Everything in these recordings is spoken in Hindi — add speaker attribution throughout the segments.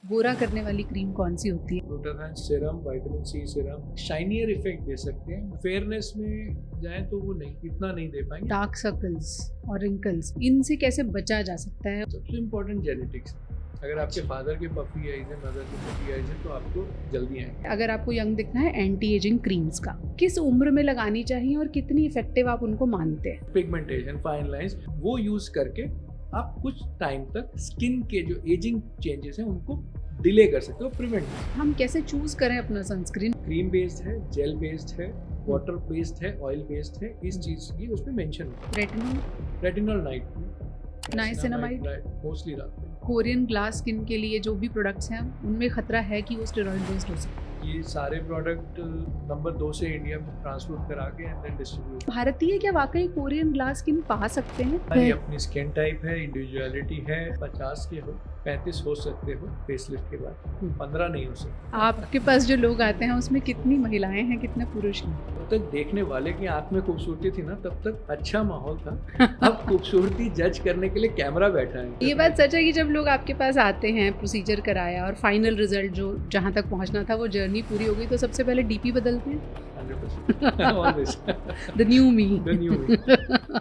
Speaker 1: गोरा करने वाली क्रीम कौन सी होती है?
Speaker 2: Glutathione serum, vitamin C serum shinier effect दे सकते हैं। फेयरनेस में जाए तो वो नहीं, इतना नहीं दे पाएंगे।
Speaker 1: डार्क सर्कल्स और रिंकल्स, इनसे कैसे बचा जा सकता है?
Speaker 2: सबसे इम्पोर्टेंट जेनेटिक्स। अगर आपके फादर के पफी आइज है, मदर के पफी आइज है, तो आपको जल्दी आएंगे।
Speaker 1: अगर आपको यंग दिखना है, एंटी एजिंग क्रीम्स का किस उम्र में लगानी चाहिए और कितनी इफेक्टिव आप उनको मानते हैं?
Speaker 2: पिगमेंटेशन, फाइन लाइंस, वो यूज करके आप कुछ टाइम तक स्किन के जो एजिंग चेंजेस हैं उनको डिले कर सकते हो, प्रिवेंट।
Speaker 1: हम कैसे चूज करें अपना सनस्क्रीन?
Speaker 2: क्रीम बेस्ड है, जेल बेस्ड है, वाटर बेस्ड है, ऑयल बेस्ड है, इस चीज की उसमें मेंशन है। रेटिनॉल नाइट,
Speaker 1: नाइसिनामाइड
Speaker 2: मोस्टली रात में।
Speaker 1: कोरियन ग्लास स्किन के लिए जो भी प्रोडक्ट्स हैं उनमें खतरा है कि वो स्टेरॉइड बेस्ड हो सकते हैं।
Speaker 2: ये सारे प्रोडक्ट नंबर 2 से इंडिया में ट्रांसपोर्ट करा के एंड देन डिस्ट्रीब्यूट।
Speaker 1: भारतीय क्या वाकई कोरियन ग्लास स्किन पा सकते हैं?
Speaker 2: हमारी अपनी स्किन टाइप है, इंडिविजुअलिटी है। 50 के हो, 35 हो सकते हो फेसलिफ्ट के बाद, 15 नहीं हो सकते।
Speaker 1: आपके पास जो लोग आते हैं उसमें कितनी महिलाएं हैं, कितने पुरुष हैं?
Speaker 2: तब तक देखने वाले की आंख में खूबसूरती थी ना, तब तक अच्छा माहौल था। अब खूबसूरती जज करने के लिए कैमरा बैठा है।
Speaker 1: ये बात सच है कि जब लोग आपके पास आते हैं, प्रोसीजर कराया और फाइनल रिजल्ट जो जहाँ तक पहुँचना था वो जर्नी पूरी हो गई, तो सबसे पहले डीपी बदलते हैं।
Speaker 2: 100% always
Speaker 1: the new me.
Speaker 2: the new me।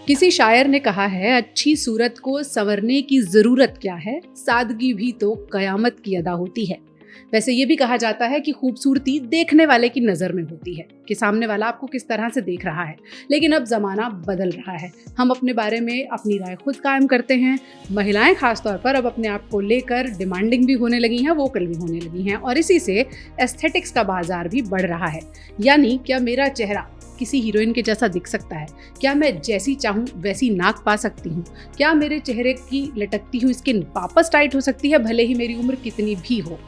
Speaker 1: किसी शायर ने कहा है, अच्छी सूरत को संवरने की जरूरत क्या है, सादगी भी तो कयामत की अदा होती है। वैसे ये भी कहा जाता है कि खूबसूरती देखने वाले की नज़र में होती है, कि सामने वाला आपको किस तरह से देख रहा है। लेकिन अब ज़माना बदल रहा है, हम अपने बारे में अपनी राय खुद कायम करते हैं। महिलाएं खासतौर पर अब अपने आप को लेकर डिमांडिंग भी होने लगी हैं, वोकल भी होने लगी हैं, और इसी से एस्थेटिक्स का बाजार भी बढ़ रहा है। यानी क्या मेरा चेहरा किसी हीरोइन के जैसा दिख सकता है? क्या मैं जैसी चाहूँ वैसी नाक पा सकती हूँ? क्या मेरे चेहरे की लटकती हुई स्किन वापस टाइट हो सकती है, भले ही मेरी उम्र कितनी भी हो?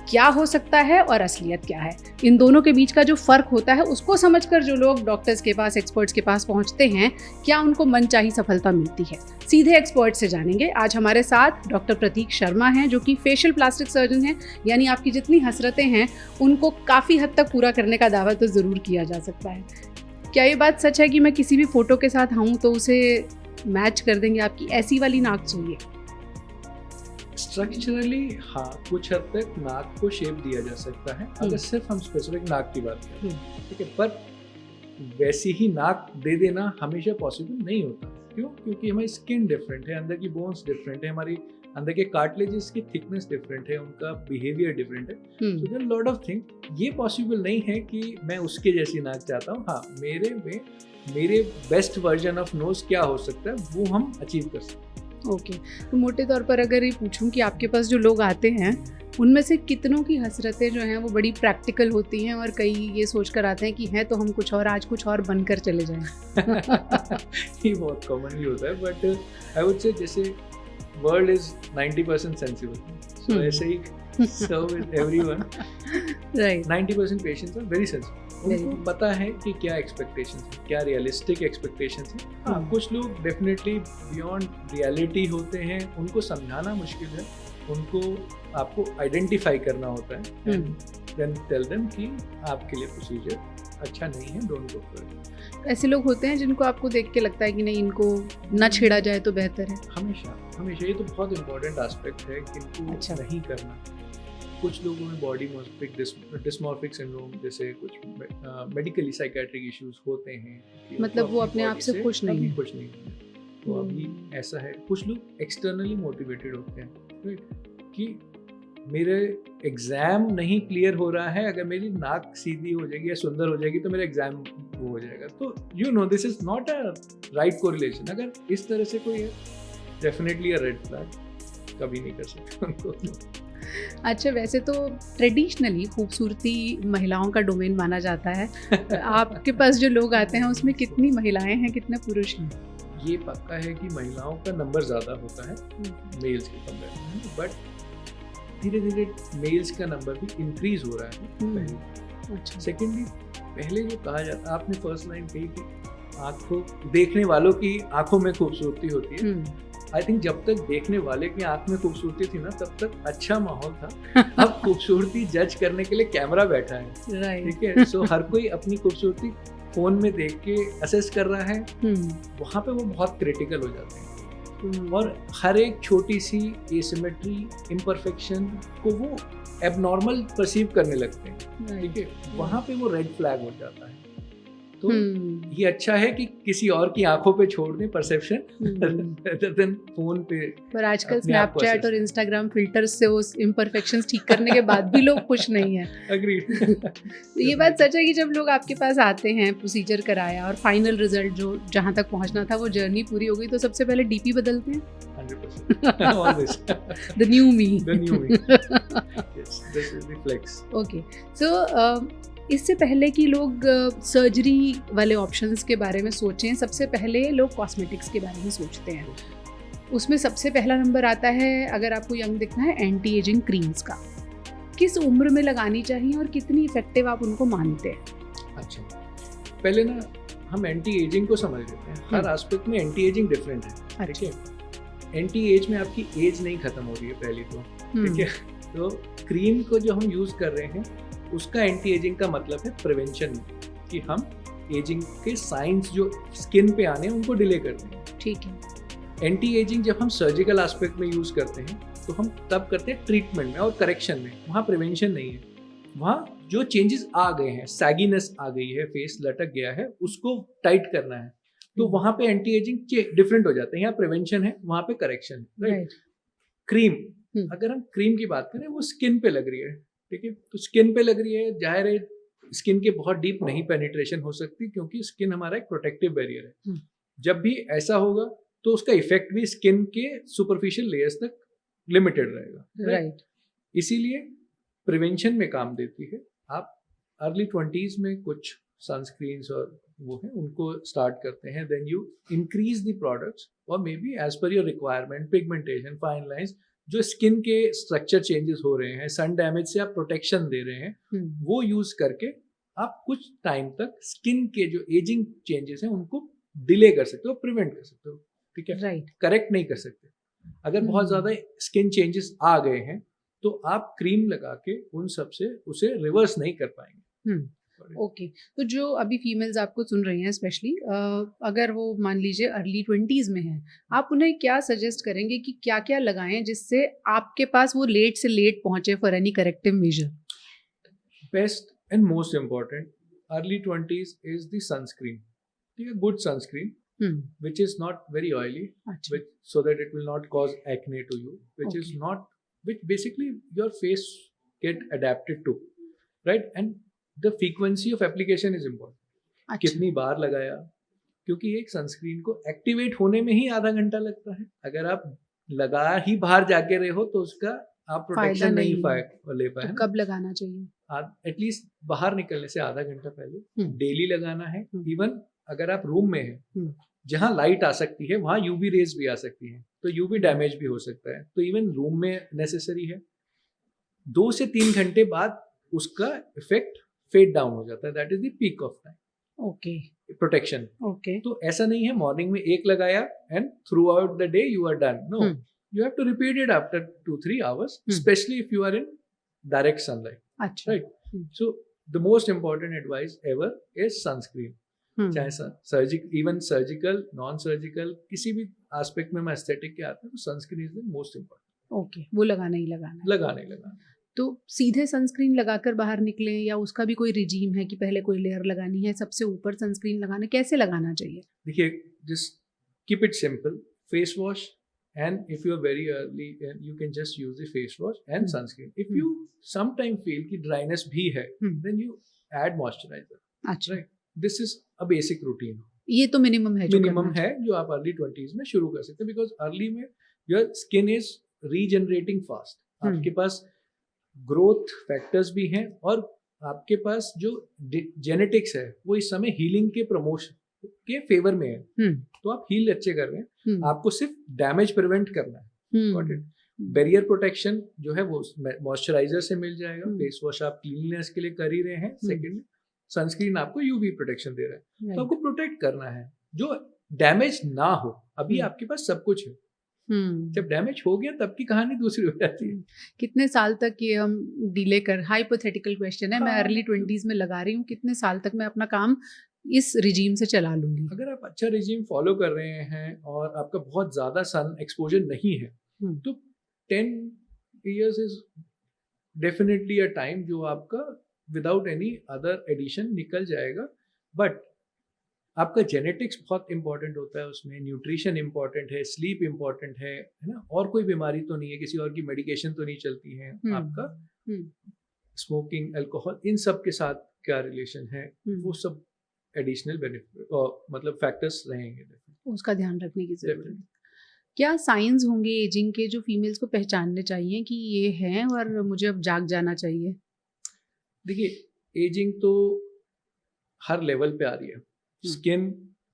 Speaker 1: क्या हो सकता है और असलियत क्या है? इन दोनों के बीच का जो फर्क होता है, उसको समझकर जो लोग डॉक्टर्स के पास, एक्सपर्ट्स के पास पहुंचते हैं, क्या उनको मनचाही सफलता मिलती है? सीधे एक्सपर्ट से जानेंगे। आज हमारे साथ डॉक्टर प्रतीक शर्मा हैं, जो कि फेशियल प्लास्टिक सर्जन हैं। यानी आपकी जितनी हसरतें हैं उनको काफ़ी हद तक पूरा करने का दावा तो ज़रूर किया जा सकता है। क्या ये बात सच है कि मैं किसी भी फोटो के साथ आऊँ तो उसे मैच कर देंगे? आपकी ऐसी वाली नाक चाहिए?
Speaker 2: स्ट्रक्चरली हाँ, कुछ हद तक नाक को शेप दिया जा सकता है, अगर सिर्फ हम स्पेसिफिक नाक की बात करें, ठीक है। पर वैसी ही नाक दे देना हमेशा पॉसिबल नहीं होता। क्यों? क्योंकि हमारी स्किन डिफरेंट है, अंदर की बोन्स डिफरेंट है, हमारी अंदर के कार्टिलेजेस की थिकनेस डिफरेंट है, उनका बिहेवियर डिफरेंट है। So there lot of thing. ये पॉसिबल नहीं है कि मैं उसके जैसी नाक चाहता हूँ। हाँ, मेरे बेस्ट वर्जन ऑफ नोज क्या हो सकता है वो हम अचीव कर सकते हैं।
Speaker 1: ओके तो मोटे तौर पर अगर ये पूछूं कि आपके पास जो लोग आते हैं उनमें से कितनों की हसरतें जो हैं वो बड़ी प्रैक्टिकल होती हैं, और कई ये सोच कर आते हैं कि हैं तो हम कुछ और, आज कुछ और बनकर चले जाएं?
Speaker 2: ये बहुत कॉमनली होता है, बट आई वुड से जैसे वर्ल्ड इज 90% सेंसिबल, सो ऐसे ही so is everyone।
Speaker 1: Right.
Speaker 2: 90% patients are very sensitive. उनको पता है कि क्या एक्सपेक्टेशंस है, क्या रियलिस्टिक एक्सपेक्टेशंस है। हाँ, कुछ लोग डेफिनेटली बियॉन्ड रियलिटी होते हैं, उनको समझाना मुश्किल है, उनको आपको आइडेंटिफाई करना होता है एंड देन टेल देम कि आपके लिए प्रोसीजर अच्छा नहीं है, डोंट गो फॉर इट।
Speaker 1: ऐसे लोग होते हैं जिनको आपको देख के लगता है कि नहीं, इनको न छेड़ा जाए तो बेहतर है?
Speaker 2: हमेशा हमेशा ये तो बहुत इंपॉर्टेंट एस्पेक्ट है कि इनको
Speaker 1: अच्छा।
Speaker 2: नहीं करना। कुछ लोगों में बॉडी डिस्मॉर्फिक सिंड्रोम जैसे कुछ मेडिकली साइकेट्रिक इश्यूज होते हैं,
Speaker 1: मतलब वो अपने आप से खुश नहीं है।
Speaker 2: खुश नहीं है, तो अभी ऐसा है। कुछ लोग एक्सटर्नली मोटिवेटेड होते हैं, राइट, कि मेरे एग्जाम नहीं क्लियर हो रहा है, अगर मेरी नाक सीधी हो जाएगी या सुंदर हो जाएगी तो मेरा एग्जाम वो हो जाएगा। तो you know this is not a right correlation. अगर इस तरह से कोई है, डेफिनेटली अ रेड फ्लैग, कभी नहीं कर सकते उनको।
Speaker 1: अच्छा, वैसे तो ट्रेडिशनली खूबसूरती महिलाओं का डोमेन माना जाता है। आपके पास जो लोग आते हैं उसमें कितनी महिलाएं हैं, कितने पुरुष हैं?
Speaker 2: ये पक्का है कि महिलाओं का नंबर ज़्यादा होता है मेल्स के कंपेरिजन में, बट धीरे धीरे मेल्स का नंबर भी इंक्रीज हो रहा है पहले।
Speaker 1: अच्छा।
Speaker 2: सेकेंडली, पहले जो कहा जाता, आपने फर्स्ट लाइन कही कि आंखों देखने वालों की आंखों में खूबसूरती होती है। आई थिंक जब तक देखने वाले की आंख में खूबसूरती थी ना, तब तक अच्छा माहौल था। अब खूबसूरती जज करने के लिए कैमरा बैठा है,
Speaker 1: राइट।
Speaker 2: ठीक है। सो हर कोई अपनी खूबसूरती फोन में देख के असेस कर रहा है, वहाँ पे वो बहुत क्रिटिकल हो जाते हैं और हर एक छोटी सी एसिमेट्री, इम्परफेक्शन को वो एबनॉर्मल परसीव करने लगते हैं, ठीक है, वहाँ पे वो रेड फ्लैग हो जाता है। तो ये अच्छा है कि किसी और की आंखों पे छोड़ दें परसेप्शन rather than फोन पे। पर
Speaker 1: आजकल स्नैपचैट और इंस्टाग्राम फिल्टर्स से वो इम्परफेक्शंस ठीक करने के बाद भी लोग खुश नहीं हैं।
Speaker 2: अग्रीड।
Speaker 1: ये बात सच है कि जब लोग आपके पास आते हैं, प्रोसीजर कराया और फाइनल रिजल्ट जो जहाँ तक पहुँचना था वो जर्नी पूरी हो गई, तो सबसे पहले डीपी बदलते हैं।
Speaker 2: 100% always
Speaker 1: the new me
Speaker 2: yes, this is the flex.
Speaker 1: Okay, so इससे पहले कि लोग सर्जरी वाले ऑप्शंस के बारे में सोचें, सबसे पहले लोग कॉस्मेटिक्स के बारे में सोचते हैं। उसमें सबसे पहला नंबर आता है, अगर आपको यंग दिखना है, एंटी एजिंग क्रीम्स का। किस उम्र में लगानी चाहिए और कितनी इफेक्टिव आप उनको मानते हैं?
Speaker 2: अच्छा, पहले ना हम एंटी एजिंग को समझ लेते हैं। हर एस्पेक्ट में एंटी एजिंग डिफरेंट है, ठीक है। एंटी एज में आपकी एज नहीं खत्म हो रही है पहली तो, ठीक है। तो क्रीम को जो हम यूज कर रहे हैं उसका एंटी एजिंग का मतलब है प्रिवेंशन, कि हम एजिंग के साइंस जो स्किन पे आने हैं उनको डिले कर दें,
Speaker 1: ठीक है।
Speaker 2: एंटी एजिंग जब हम सर्जिकल एस्पेक्ट में यूज करते हैं तो हम तब करते हैं ट्रीटमेंट में और करेक्शन में, वहाँ प्रिवेंशन नहीं है। वहाँ जो चेंजेस आ गए हैं, सैगीनेस आ गई है, फेस लटक गया है, उसको टाइट करना है, तो वहाँ पे एंटी एजिंग डिफरेंट हो जाते हैं। यहाँ प्रिवेंशन है, वहाँ पे करेक्शन है, राइट। क्रीम, अगर हम क्रीम की बात करें, वो स्किन पे लग रही है, ठीक है, तो स्किन पे लग रही है, जाहिर है स्किन के बहुत डीप नहीं पेनिट्रेशन हो सकती, क्योंकि स्किन हमारा एक प्रोटेक्टिव बैरियर है। जब भी ऐसा होगा तो उसका इफेक्ट भी स्किन के सुपरफिशियल लेयर्स तक लिमिटेड रहेगा, राइट। इसीलिए प्रिवेंशन में काम देती है। आप अर्ली 20s में कुछ सनस्क्रीन्स और वो है उनको स्टार्ट करते हैं, then you increase the products और may be as per your requirement, pigmentation, fine lines, जो स्किन के स्ट्रक्चर चेंजेस हो रहे हैं, सन डैमेज से आप प्रोटेक्शन दे रहे हैं, वो यूज करके आप कुछ टाइम तक स्किन के जो एजिंग चेंजेस हैं उनको डिले कर सकते हो, प्रिवेंट कर सकते हो, ठीक है, राइट। करेक्ट नहीं कर सकते। अगर बहुत ज्यादा स्किन चेंजेस आ गए हैं तो आप क्रीम लगा के उन सब से उसे रिवर्स नहीं कर पाएंगे।
Speaker 1: ओके, तो जो अभी फीमेल्स आपको सुन रही हैं स्पेशली, अगर वो मान लीजिए अर्ली 20s में हैं, आप उन्हें क्या सजेस्ट करेंगे कि क्या क्या लगाएं जिससे आपके पास वो लेट से लेट पहुंचे for any corrective measure?
Speaker 2: Best and most important early 20s is the sunscreen, ठीक है, good sunscreen which is not very oily, which, so that it will not cause acne to you, which is not, which basically your face get adapted to, right? And the frequency of application is important. कितनी बार लगाया, क्योंकि एक सनस्क्रीन को एक्टिवेट होने में ही आधा घंटा लगता है। अगर आप लगा ही बाहर जाके रहे हो तो उसका आप प्रोटेक्शन नहीं ले पाए।
Speaker 1: तो कब लगाना चाहिए?
Speaker 2: एटलीस्ट बाहर निकलने से आधा घंटा पहले डेली लगाना है। इवन अगर आप रूम में हैं जहाँ लाइट आ सकती है वहाँ यूवी रेज भी आ सकती है, तो यूवी डैमेज भी हो सकता है, तो इवन रूम में नेसेसरी है। 2 से 3 घंटे बाद उसका इफेक्ट फेड डाउन हो जाता है, that is the peak of time.
Speaker 1: Okay,
Speaker 2: protection.
Speaker 1: Okay,
Speaker 2: तो ऐसा नहीं है मॉर्निंग में एक लगाया and throughout the day you are done, no, you have to repeat it after 2-3 hours, specially if you are in direct sunlight, right. So the most important advice ever is sunscreen, चाहे इवन सर्जिकल, नॉन सर्जिकल, किसी भी एस्पेक्ट में एस्थेटिक के आते हैं तो sunscreen is the most important.
Speaker 1: Okay, वो लगाना ही लगाना। तो सीधे सनस्क्रीन लगाकर बाहर निकलें या उसका भी कोई रिजीम है कि पहले कोई लेयर लगानी है, सबसे ऊपर सनस्क्रीन लगाना, कैसे लगाना चाहिए?
Speaker 2: देखिए, just keep it simple, face wash, and if you are very early you can just use the face wash and sunscreen. If you sometime feel कि dryness भी है, then you add moisturizer, right? This is a basic routine.
Speaker 1: ये तो मिनिमम है
Speaker 2: जो आप अर्ली 20s में शुरू कर सकते हैं, बिकॉज अर्ली में your skin is regenerating fast, आपके पास ग्रोथ फैक्टर्स भी हैं और आपके पास जो जेनेटिक्स है वो इस समय हीलिंग के प्रमोशन के फेवर में है, तो आप हील अच्छे कर रहे हैं, आपको सिर्फ डैमेज प्रिवेंट करना है। बैरियर प्रोटेक्शन जो है वो मॉइस्चराइजर से मिल जाएगा, फेस वॉश आप क्लीननेस के लिए कर ही रहे हैं, सेकेंड सनस्क्रीन आपको यूवी प्रोटेक्शन दे रहा है, तो आपको प्रोटेक्ट करना है जो डैमेज ना हो। अभी आपके पास सब कुछ है, जब डैमेज हो गया तब की कहानी दूसरी हो जाती है।
Speaker 1: कितने साल तक ये हम डिले कर, हाइपोथेटिकल क्वेश्चन है, मैं अर्ली 20s में लगा रही हूँ, कितने साल तक मैं अपना काम इस रिजीम से चला लूंगी।
Speaker 2: अगर आप अच्छा रिजीम फॉलो कर रहे हैं और आपका बहुत ज़्यादा सन एक्सपोजर नहीं है तो 10 years is definitely a time जो आपका विदाउट एनी अदर एडिशन निकल जाएगा। बट आपका जेनेटिक्स बहुत इंपॉर्टेंट होता है उसमें, न्यूट्रिशन इंपॉर्टेंट है, स्लीप इंपॉर्टेंट है ना, और कोई बीमारी तो नहीं है, किसी और की मेडिकेशन तो नहीं चलती है आपका, स्मोकिंग, अल्कोहल, इन सब के साथ क्या रिलेशन है, वो सब एडिशनल बेनिफिट मतलब फैक्टर्स रहेंगे,
Speaker 1: उसका ध्यान रखने की जरूरत है। क्या साइंस होंगे एजिंग के जो फीमेल्स को पहचानने चाहिए कि ये हैं और मुझे अब जाग जाना चाहिए?
Speaker 2: देखिए एजिंग तो हर लेवल पे आ रही है। स्किन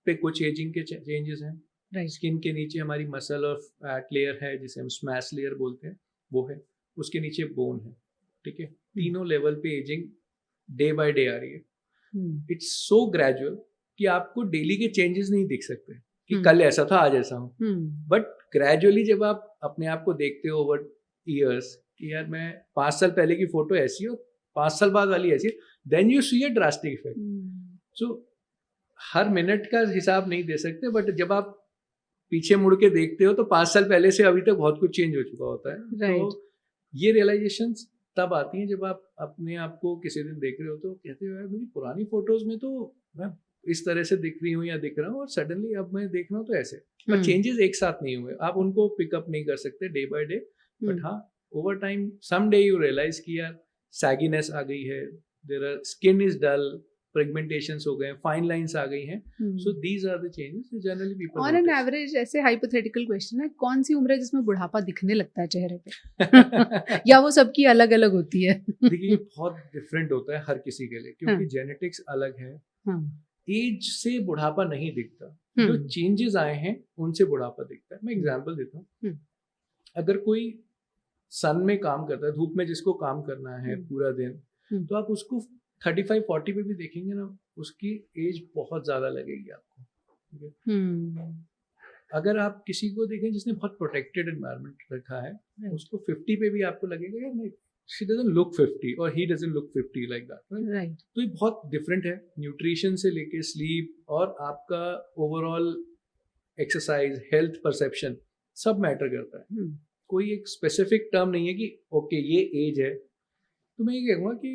Speaker 2: पे कुछ एजिंग के चेंजेस हैं,
Speaker 1: राइट।
Speaker 2: स्किन के नीचे हमारी मसल और फैट लेयर है जिसे हम स्मैश लेयर बोलते हैं, वो है, उसके नीचे बोन है, ठीक है। तीनों लेवल पे एजिंग डे बाय डे आ रही है। इट्स सो ग्रेजुअल कि आपको डेली के चेंजेस नहीं दिख सकते कि कल ऐसा था आज ऐसा हूँ, बट ग्रेजुअली जब आप अपने आप को देखते हो ओवर ईयर्स कि यार मैं 5 साल पहले की फोटो ऐसी हो, 5 साल बाद वाली ऐसी, then you see a drastic effect. So हर मिनट का हिसाब नहीं दे सकते, बट जब आप पीछे मुड़ के देखते हो तो 5 साल पहले से अभी तक बहुत कुछ चेंज हो चुका होता है।
Speaker 1: right.
Speaker 2: तो ये रियलाइजेशंस तब आती हैं जब आप अपने आप को किसी दिन देख रहे हो तो कहते हो यार मेरी पुरानी फोटोज में तो मैं इस तरह से दिख रही हूँ या दिख रहा हूँ, और सडनली अब मैं देख रहा हूँ तो ऐसे, पर चेंजेस एक साथ नहीं हुए, आप उनको पिकअप नहीं कर सकते डे बाय डे, बट हाँ over time some day you realise कि यार सैगीनेस आ गई है, there are skin is dull, pigmentations हो गए, फाइन लाइंस आ गई हैं, so these are the changes generally people.
Speaker 1: On an average, ऐसे हाइपोथेटिकल क्वेश्चन है, कौन सी उम्र है जिसमें बुढ़ापा दिखने लगता है चेहरे पे? या वो सबकी अलग अलग होती है?
Speaker 2: देखिए बहुत डिफरेंट होता है हर किसी के लिए, क्योंकि जेनेटिक्स अलग है। एज से बुढ़ापा नहीं दिखता, जो चेंजेस आए हैं उनसे बुढ़ापा दिखता है। मैं एग्जांपल देता हूँ, अगर कोई सन में काम करता है, धूप में जिसको काम करना है पूरा दिन, तो आप उसको 35-40 पे भी देखेंगे ना, उसकी एज बहुत ज्यादा लगेगी आपको। अगर आप किसी को देखें जिसने बहुत प्रोटेक्टेड एनवायरनमेंट रखा है, उसको 50 पे भी आपको लगेगा यार नहीं, she doesn't look 50 or he doesn't look 50 like that, right? तो ये बहुत डिफरेंट है, न्यूट्रिशन से लेके स्लीप और आपका ओवरऑल एक्सरसाइज, हेल्थ परसेप्शन सब मैटर करता है। कोई एक स्पेसिफिक टर्म नहीं है कि ओके ये एज है। तो मैं ये कहूँगा कि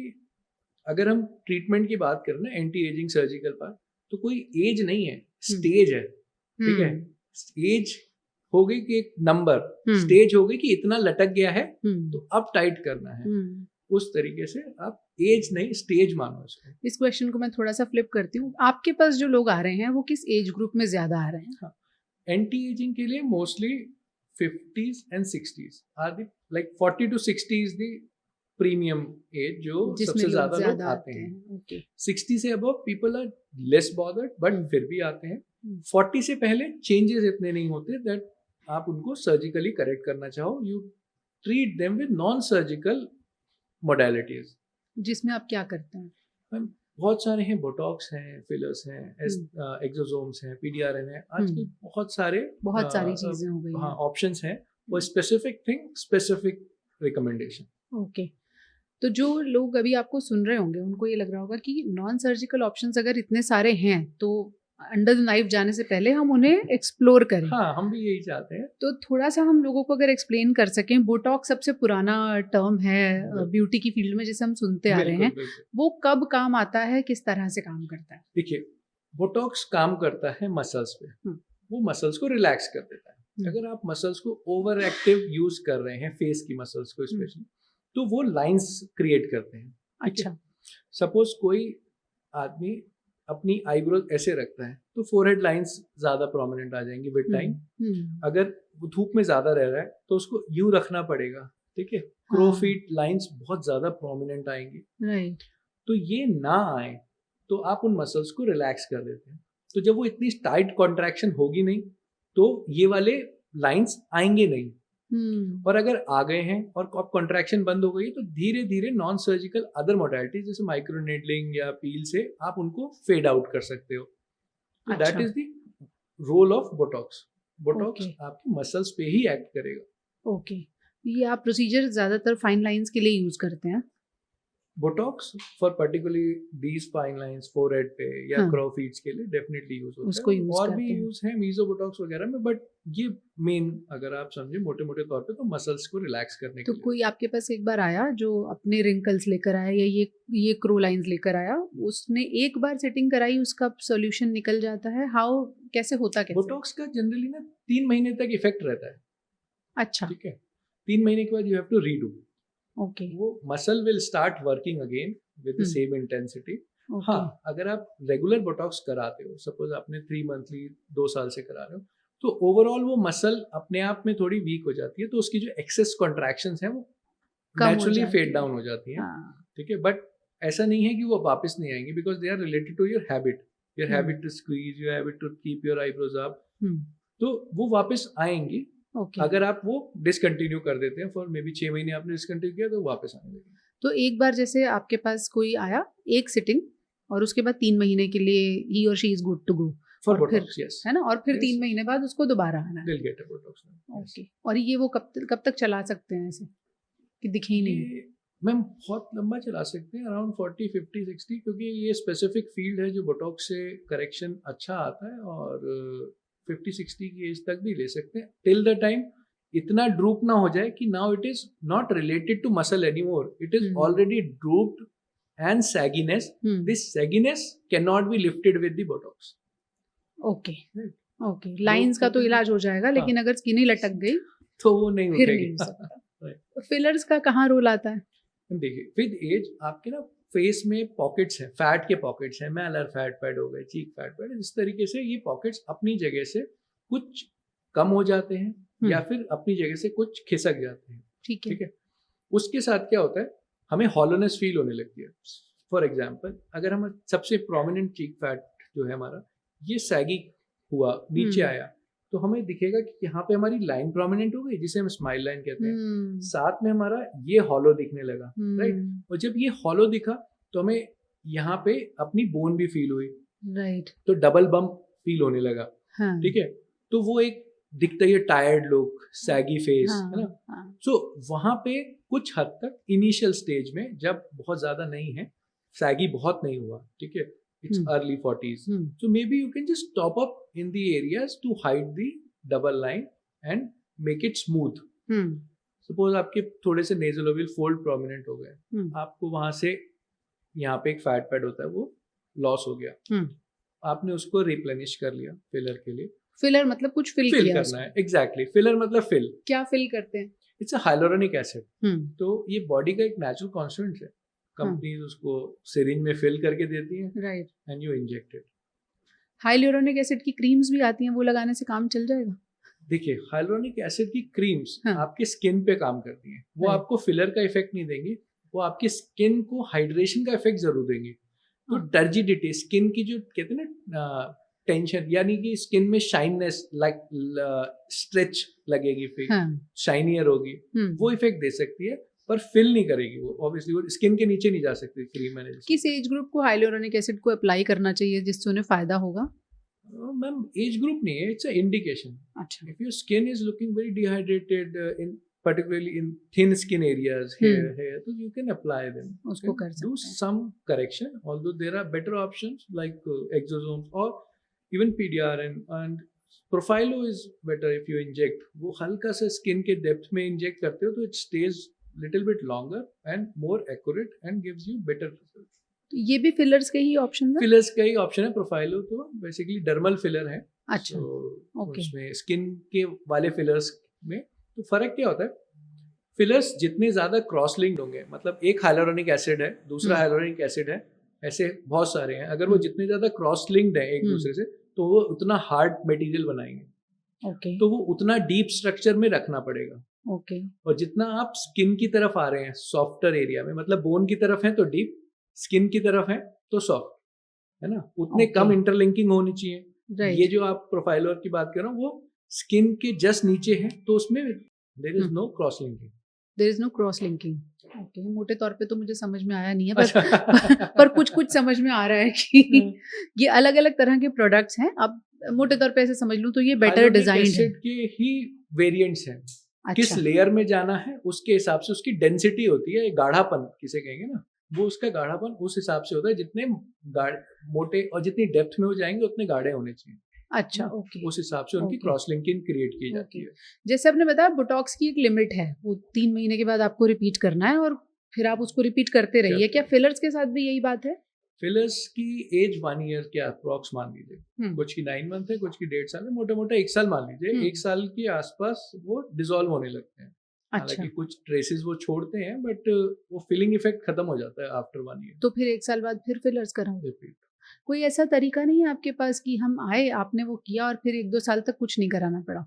Speaker 2: अगर हम ट्रीटमेंट की बात करें ना, एंटी एजिंग सर्जिकल पार्ट, तो कोई एज नहीं है, स्टेज है, ठीक है। एज हो गई कि एक नंबर, स्टेज हो गई कि इतना लटक गया है तो अब टाइट करना है, उस तरीके से आप एज नहीं स्टेज मानो इसको।
Speaker 1: इस क्वेश्चन को मैं थोड़ा सा फ्लिप करती हूँ, आपके पास जो लोग आ रहे हैं वो किस एज ग्रुप में ज्यादा आ रहे हैं?
Speaker 2: हाँ, एंटी एजिंग के लिए mostly 50s and 60s are the, like 40 to 60 is the premium age जो सबसे ज्यादा लोग आते हैं। 60 से above people are less bothered, but फिर भी आते हैं। 40 से पहले चेंजेस इतने नहीं होते दैट आप उनको सर्जिकली करेक्ट करना चाहो, you treat them with non surgical modalities.
Speaker 1: जिसमें आप क्या करते हैं?
Speaker 2: बहुत सारे हैं, बोटॉक्स हैं, फिलर्स हैं, एक्सोसोम्स हैं, पीडीआरएन है, आजकल बहुत सारी
Speaker 1: चीजें हो गई हैं।
Speaker 2: हाँ, ऑप्शंस हैं for specific thing, specific recommendation.
Speaker 1: Okay, तो जो लोग अभी आपको सुन रहे होंगे उनको ये लग रहा होगा कि नॉन सर्जिकल ऑप्शंस अगर इतने सारे हैं तो अंडर द नाइफ जाने से पहले हम उन्हें एक्सप्लोर करें।
Speaker 2: हाँ, हम भी यही चाहते हैं।
Speaker 1: तो थोड़ा सा हम लोगों को अगर एक्सप्लेन कर सकें, बोटॉक्स सबसे पुराना टर्म है ब्यूटी की फील्ड में जिसे हम सुनते आ रहे हैं, वो कब काम आता है, किस तरह से काम करता है?
Speaker 2: देखिए, बोटॉक्स काम करता है मसल्स पे, वो मसल्स को रिलैक्स कर देता है। अगर आप मसल्स को ओवर एक्टिव यूज कर रहे हैं, फेस की मसल्स को स्पेशली, तो वो लाइंस क्रिएट करते हैं।
Speaker 1: अच्छा,
Speaker 2: सपोज कोई आदमी अपनी आईब्रो ऐसे रखता है तो फोरहेड लाइंस ज्यादा प्रोमिनेंट आ जाएंगी विद टाइम। अगर वो धूप में ज्यादा रह रहा है तो उसको यूं रखना पड़ेगा, ठीक है, क्रो फीट लाइंस बहुत ज्यादा प्रोमिनेंट आएंगी।
Speaker 1: राइट।
Speaker 2: तो ये ना आए तो आप उन मसल्स को रिलैक्स कर देते हैं, तो जब वो इतनी टाइट कॉन्ट्रैक्शन होगी नहीं तो ये वाले लाइंस आएंगे नहीं। और अगर आ गए हैं और कॉन्ट्रैक्शन बंद हो गई तो धीरे धीरे नॉन सर्जिकल अदर मोडालिटीज जैसे माइक्रोनेडलिंग या पील से आप उनको फेड आउट कर सकते हो। तो that is the role of Botox. Botox आपकी मसल्स पे ही एक्ट करेगा।
Speaker 1: ओके, ये आप प्रोसीजर ज्यादातर फाइन लाइंस के लिए यूज करते हैं?
Speaker 2: Botox for particularly these fine lines forehead पे या
Speaker 1: हाँ।
Speaker 2: क्रो फीट्स के लिए डेफिनेटली यूज होता
Speaker 1: उसको
Speaker 2: है।
Speaker 1: यूज
Speaker 2: और
Speaker 1: करते
Speaker 2: भी
Speaker 1: हैं।
Speaker 2: यूज है मीजो बोटॉक्स वगैरह में, बट ये मेन अगर आप समझे मोटे मोटे तौर पे तो मसल्स को रिलैक्स करने
Speaker 1: तो
Speaker 2: के लिए।
Speaker 1: कोई आपके पास एक बार आया जो अपने रिंकल्स लेकर आया या ये क्रो लाइंस लेकर आया, उसने एक बार सेटिंग कराई, उसका सोल्यूशन निकल जाता है? हाउ, कैसे होता कैसे?
Speaker 2: बोटॉक्स का जनरली ना 3 महीने तक इफेक्ट रहता है।
Speaker 1: अच्छा,
Speaker 2: ठीक है, 3 महीने के बाद you have to redo.
Speaker 1: Okay,
Speaker 2: वो muscle will start working again with the
Speaker 1: hmm,
Speaker 2: same intensity.
Speaker 1: Okay,
Speaker 2: हाँ, अगर आप रेगुलर बोटॉक्स कराते हो, सपोज आपने 3 मंथली 2 साल से करा रहे हो, तो ओवरऑल वो मसल अपने आप में थोड़ी वीक हो जाती है, तो उसकी जो एक्सेस कॉन्ट्रैक्शंस हैं वो
Speaker 1: कम हो
Speaker 2: नेचुरली
Speaker 1: जाती
Speaker 2: फेड
Speaker 1: है।
Speaker 2: डाउन हो जाती हैं।
Speaker 1: हाँ,
Speaker 2: ठीक है, बट ऐसा नहीं है कि वो वापस नहीं आएंगी, because they are related to your habit
Speaker 1: hmm,
Speaker 2: to squeeze, your habit to keep your eyebrows up.
Speaker 1: Hmm,
Speaker 2: तो वो वापस आएंगी
Speaker 1: ओके।
Speaker 2: अगर आप वो डिसकंटिन्यू कर देते हैं फॉर मे बी 6 महीने आपने डिसकंटिन्यू किया तो वापस आने लगेगी।
Speaker 1: तो एक बार जैसे आपके पास कोई आया, एक सिटिंग, और उसके बाद 3 महीने के लिए ही और she is good to go,
Speaker 2: for
Speaker 1: और फिर,
Speaker 2: बोटॉक्स, यस,
Speaker 1: है ना, और फिर
Speaker 2: Yes.
Speaker 1: 3 महीने बाद उसको दोबारा आना है।
Speaker 2: दिल गेट अ बोटॉक्स।
Speaker 1: ओके, और ये वो कब तक चला सकते हैं ऐसे कि दिखे ही नहीं?
Speaker 2: ये मैम बहुत लंबा चला सकते हैं, अराउंड 40 50 60, क्योंकि ये स्पेसिफिक फील्ड है जो बोटॉक्स से करेक्शन अच्छा आता है, और 50 60 की एज तक भी ले सकते हैं, टिल द टाइम इतना ड्रूप ना हो जाए कि now it is not related to muscle anymore, it is already drooped and sagginess. This sagginess can not be lifted with the Botox.
Speaker 1: Okay, okay, lines का तो इलाज हो जाएगा, लेकिन अगर स्किन ही लटक गई
Speaker 2: तो वो नहीं
Speaker 1: फिर
Speaker 2: उठेगी।
Speaker 1: नहीं हो सकता। फिलर्स का कहाँ रोल आता है?
Speaker 2: देखिए, विद एज आपके ना फेस में पॉकेट्स हैं, फैट के पॉकेट्स हैं, मैलर फैट पैड हो गए, चीक फैट पैड, इस तरीके से ये पॉकेट्स अपनी जगह से कुछ कम हो जाते हैं या फिर अपनी जगह से कुछ खिसक जाते हैं।
Speaker 1: ठीक है,
Speaker 2: ठीक है, उसके साथ क्या होता है, हमें हॉलोनेस फील होने लगती है। फॉर एग्जाम्पल, अगर हम सबसे प्रोमिनेंट चीक फैट जो है हमारा, ये सैगी हुआ, नीचे आया, तो हमें दिखेगा कि यहाँ पे हमारी लाइन प्रोमिनेंट हो गई, जिसे हम स्माइल लाइन कहते हैं, साथ में हमारा ये हॉलो दिखने लगा, राइट। और जब ये हॉलो दिखा तो हमें यहाँ पे अपनी बोन भी फील हुई,
Speaker 1: राइट,
Speaker 2: तो डबल बम्प फील होने लगा।
Speaker 1: हाँ,
Speaker 2: ठीक है, तो वो एक दिखता है टायर्ड लुक, सैगी फेस,
Speaker 1: हाँ,
Speaker 2: है ना।
Speaker 1: हाँ,
Speaker 2: सो वहां पे कुछ हद तक इनिशियल स्टेज में, जब बहुत ज्यादा नहीं है, सैगी बहुत नहीं हुआ, ठीक है, it's early 40s, so maybe you can just top up in the areas to hide the double line and make it smooth. Suppose आपके थोड़े से nasal ovule fold prominent हो गए, आपको वहां से यहाँ पे एक फैट पैड होता है वो लॉस हो गया, आपने उसको रिप्लेनिश कर लिया फिलर के लिए।
Speaker 1: फिलर मतलब कुछ फिल किया
Speaker 2: करना है, एग्जैक्टली, फिलर मतलब फिल।
Speaker 1: क्या फिल करते हैं?
Speaker 2: इट्स अ हाइलोरोनिक एसिड, तो ये बॉडी का एक नेचुरल कॉन्स्टिट्यूएंट है, कंपनीज उसको सिरिंज में फिल करके देती हैं,
Speaker 1: right,
Speaker 2: and you inject it.
Speaker 1: Hyaluronic acid की क्रीम्स भी आती हैं, वो लगाने से काम चल जाएगा?
Speaker 2: देखिए, हाइलोरोनिक एसिड की क्रीम्स आपके स्किन पे काम करती हैं, वो आपको फिलर का इफेक्ट नहीं देंगी, वो आपकी स्किन को हाइड्रेशन का इफेक्ट जरूर देंगी। तो टर्जिडिटी, स्किन की जो कहते हैं ना टेंशन, यानी कि स्किन में शाइननेस, लाइक स्ट्रेच लगेगी, फिर शाइनियर होगी, वो इफेक्ट दे सकती है, पर फिल नहीं करेगी वो, ऑब्वियसली वो स्किन के नीचे नहीं जा सकती क्रीम मैंने।
Speaker 1: किस एज ग्रुप को हाइलोरोनिक एसिड को अप्लाई करना चाहिए जिससे उन्हें फायदा होगा?
Speaker 2: मैम एज ग्रुप नहीं है, इट्स अ इंडिकेशन।
Speaker 1: अच्छा,
Speaker 2: if your skin is looking very dehydrated in particularly in thin skin areas, hair, so you can apply them.
Speaker 1: उसको कर सकते हैं।
Speaker 2: Do some correction, although there are better options like exosomes or even PDR, and Profhilo is better if you inject. वो हल्का सा skin के depth में inject करते हो तो it stays little bit longer and more accurate and gives you better results.
Speaker 1: ये भी फिलर्स के ही ऑप्शन है?
Speaker 2: फिलर्स का ही ऑप्शन है। प्रोफाइलो तो बेसिकली डर्मल फिलर है।
Speaker 1: अच्छा, ओके।
Speaker 2: उसमें स्किन के वाले फिलर्स में तो फर्क क्या होता है, फिलर्स जितने ज्यादा क्रॉस लिंक्ड होंगे, मतलब एक हाइलोरोनिक एसिड है, दूसरा हाइलोरोनिक एसिड है, ऐसे बहुत सारे हैं, अगर वो जितने ज्यादा क्रॉस लिंक्ड है एक दूसरे से, तो वो उतना हार्ड मटेरियल बनाएंगे,
Speaker 1: ओके,
Speaker 2: तो वो उतना डीप स्ट्रक्चर में रखना पड़ेगा,
Speaker 1: ओके।
Speaker 2: और जितना आप स्किन की तरफ आ रहे हैं, सॉफ्टर एरिया में, मतलब बोन की तरफ है तो डीप, स्किन की तरफ है तो सॉफ्ट, है ना, उतने कम इंटरलिंकिंग होनी चाहिए। ये जो आप प्रोफाइलर की बात कर रहे हो वो स्किन के जस्ट नीचे है, तो उसमें there is no cross linking,
Speaker 1: there is no cross linking. Okay, मोटे तौर पे तो मुझे समझ में आया नहीं है, पर कुछ समझ में आ रहा है कि ये अलग अलग तरह के प्रोडक्ट्स हैं। अब मोटे तौर पे ऐसे समझ लूं तो ये बेटर डिजाइन है
Speaker 2: के ही वेरिएंट्स हैं। अच्छा। किस लेयर में जाना है उसके हिसाब से उसकी डेंसिटी होती है, गाढ़ापन किसे कहेंगे ना, वो उसका गाढ़ापन उस हिसाब से होता है, जितने मोटे और जितनी डेप्थ में वो जाएंगे उतने गाढ़े होने चाहिए।
Speaker 1: अच्छा, ओके।
Speaker 2: उस हिसाब से उनकी क्रॉस लिंकिंग क्रिएट की जाती है।
Speaker 1: जैसे आपने बताया बोटॉक्स की एक लिमिट है, वो 3 महीने के बाद आपको रिपीट करना है और फिर आप उसको रिपीट करते रहिए। क्या फिलर्स के साथ भी यही बात है?
Speaker 2: फिलर्स की एज 1 ईयर के अप्रॉक्स मान लीजिए, कुछ की 9 मंथ है, कुछ की 1.5 साल है, मोटा मोटा 1 साल मान लीजिए। 1 साल के आसपास वो डिसॉल्व होने लगते हैं। हालांकि कुछ ट्रेसेस वो छोड़ते हैं, बट वो फिलिंग इफेक्ट खत्म हो जाता है आफ्टर 1 ईयर।
Speaker 1: तो फिर 1 साल बाद फिर फिलर्स कराओ? रिपीट। कोई ऐसा तरीका नहीं है आपके पास कि हम आए, आपने वो किया और फिर 1-2 साल तक कुछ नहीं कराना पड़ा?